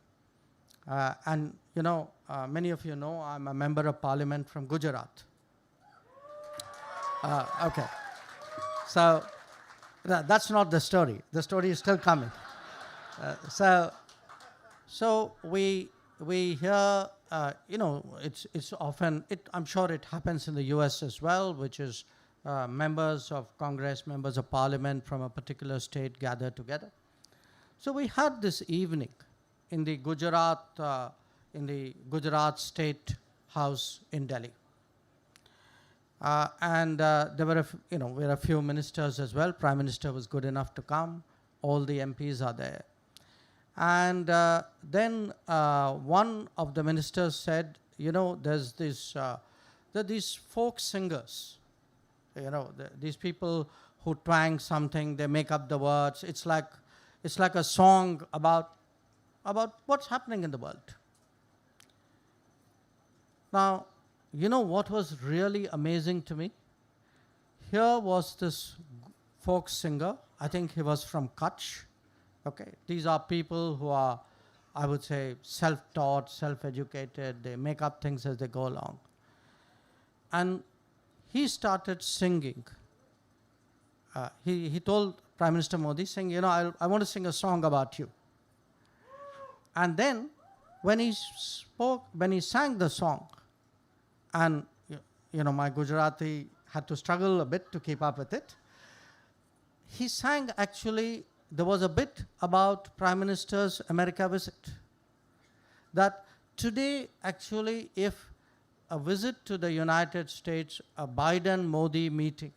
And many of you know I'm a member of Parliament from Gujarat. Okay. So that's not the story. The story is still coming. So we hear, it's often, I'm sure it happens in the US as well, which is members of Congress, members of Parliament from a particular state gather together. So we had this evening in the Gujarat State House in Delhi. And there were, were a few ministers as well. Prime Minister was good enough to come. All the MPs are there. And then one of the ministers said, there's this, there are these folk singers, these people who twang something, they make up the words. It's like a song about what's happening in the world. Now, what was really amazing to me? Here was this folk singer. I think he was from Kutch. Okay, these are people who are, I would say, self-taught, self-educated. They make up things as they go along. And he started singing. He told Prime Minister Modi, saying, I want to sing a song about you. And then, when he sang the song, and my Gujarati had to struggle a bit to keep up with it, he sang actually. There was a bit about Prime Minister's America visit. That today, actually, if a visit to the United States, a Biden-Modi meeting,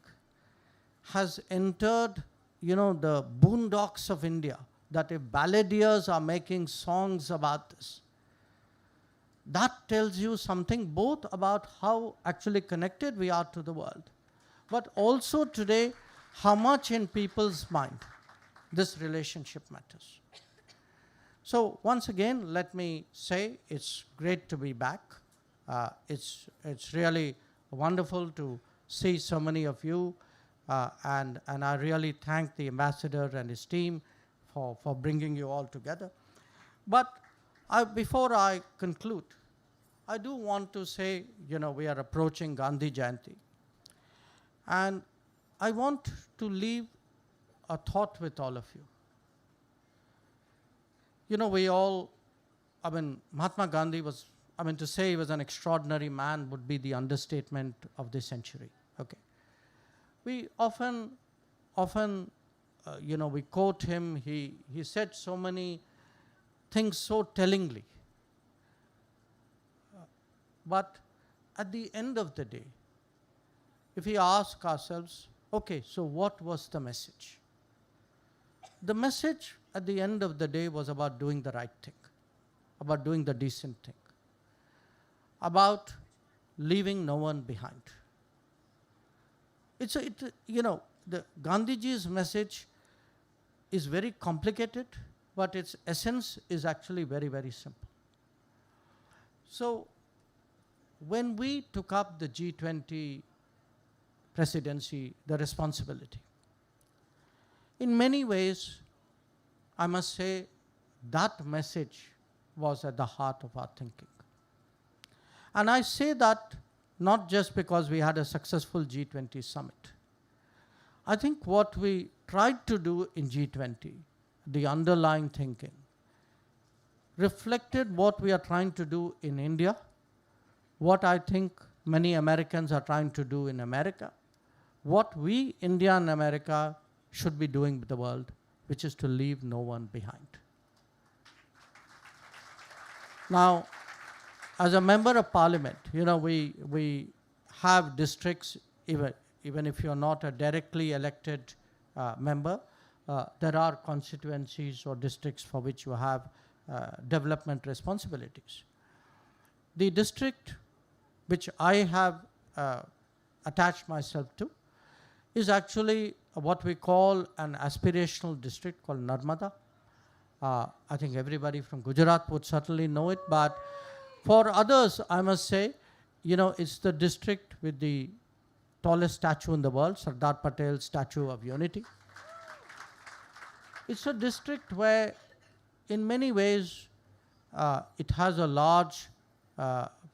has entered, the boondocks of India, that if balladeers are making songs about this, that tells you something both about how actually connected we are to the world, but also today, how much in people's mind this relationship matters. So once again, let me say it's great to be back. It's really wonderful to see so many of you, and I really thank the ambassador and his team for bringing you all together. But before I conclude, I do want to say, we are approaching Gandhi Jayanti, and I want to leave a thought with all of you. Mahatma Gandhi was, to say he was an extraordinary man would be the understatement of this century. Okay, we often, we quote him. He said so many things so tellingly. But at the end of the day, if we ask ourselves, okay, so what was the message? The message at the end of the day was about doing the right thing, about doing the decent thing, about leaving no one behind. the Gandhiji's message is very complicated, but its essence is actually very, very simple. So when we took up the G20 presidency, the responsibility, in many ways, I must say that message was at the heart of our thinking. And I say that not just because we had a successful G20 summit. I think what we tried to do in G20, the underlying thinking, reflected what we are trying to do in India, what I think many Americans are trying to do in America, what we, India and America, should be doing with the world, which is to leave no one behind. Now, as a member of parliament, we have districts, even if you're not a directly elected member, there are constituencies or districts for which you have development responsibilities. The district which I have attached myself to is actually what we call an aspirational district called Narmada. I think everybody from Gujarat would certainly know it, but for others, I must say, it's the district with the tallest statue in the world, Sardar Patel's Statue of Unity. It's a district where, in many ways, it has a large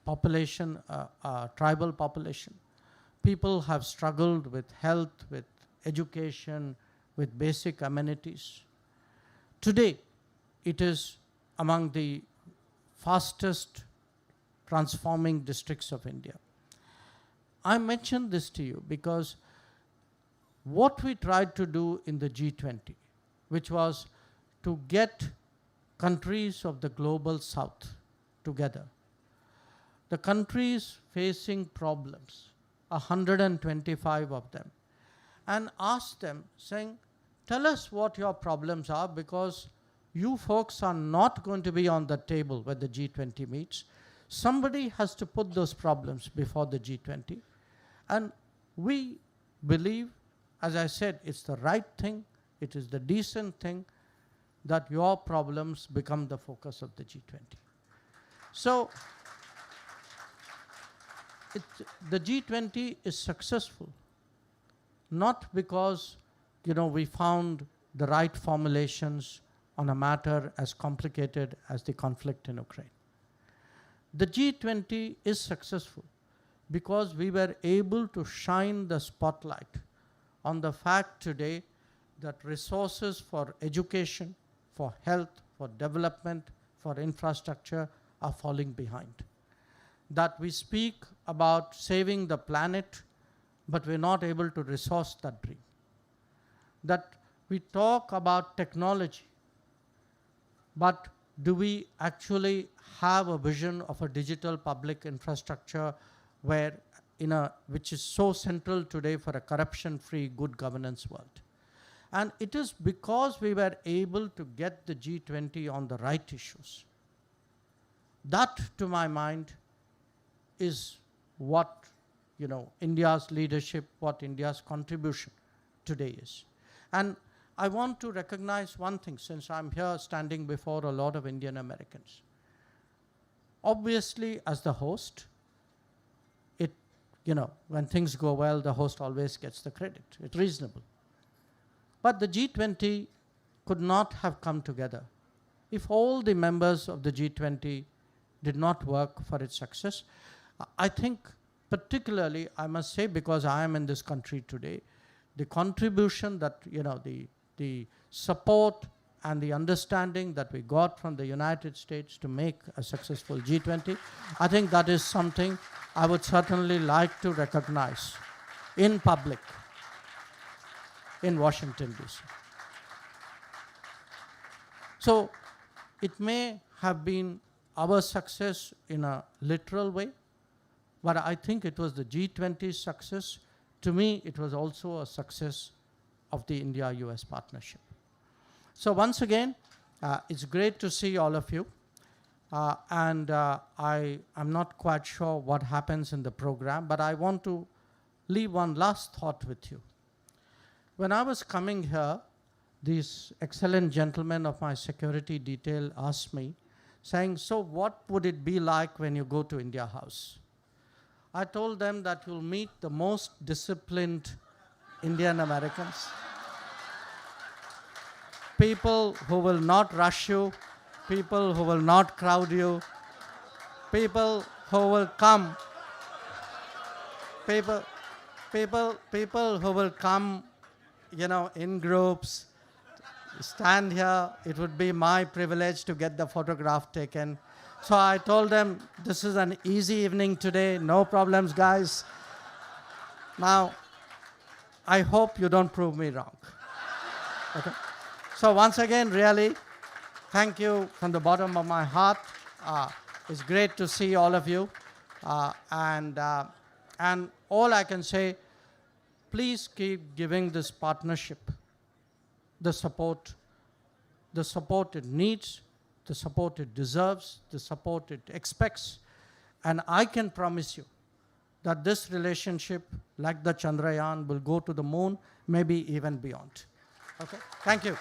population, tribal population. People have struggled with health, with education, with basic amenities. Today, it is among the fastest transforming districts of India. I mention this to you because what we tried to do in the G20, which was to get countries of the global south together, the countries facing problems, 125 of them, and ask them, saying, tell us what your problems are, because you folks are not going to be on the table when the G20 meets. Somebody has to put those problems before the G20. And we believe, as I said, it's the right thing, it is the decent thing, that your problems become the focus of the G20. So the G20 is successful, not because we found the right formulations on a matter as complicated as the conflict in Ukraine. The G20 is successful because we were able to shine the spotlight on the fact today that resources for education, for health, for development, for infrastructure are falling behind. That we speak about saving the planet, but we're not able to resource that dream. That we talk about technology, but do we actually have a vision of a digital public infrastructure which is so central today for a corruption-free, good governance world? And it is because we were able to get the G20 on the right issues. That, to my mind, is what India's leadership, what India's contribution today is. And I want to recognize one thing, since I'm here standing before a lot of Indian Americans. Obviously, as the host, when things go well, the host always gets the credit. It's reasonable. But the G20 could not have come together if all the members of the G20 did not work for its success. I think particularly, I must say, because I am in this country today, the contribution that, the support and the understanding that we got from the United States to make a successful G20, I think that is something I would certainly like to recognize in public in Washington, D.C. So it may have been our success in a literal way, but I think it was the G20's success. To me, it was also a success of the India-US partnership. So once again, it's great to see all of you. I'm not quite sure what happens in the program, but I want to leave one last thought with you. When I was coming here, these excellent gentlemen of my security detail asked me, saying, so what would it be like when you go to India House? I told them that you'll meet the most disciplined Indian Americans. People who will not rush you, people who will not crowd you, people who will come, people who will come, in groups, stand here. It would be my privilege to get the photograph taken. So I told them, this is an easy evening today, no problems, guys. Now, I hope you don't prove me wrong. Okay? So once again, really, thank you from the bottom of my heart. It's great to see all of you. And all I can say, please keep giving this partnership the support it needs, the support it deserves, the support it expects. And I can promise you that this relationship, like the Chandrayaan, will go to the moon, maybe even beyond. Okay? Thank you.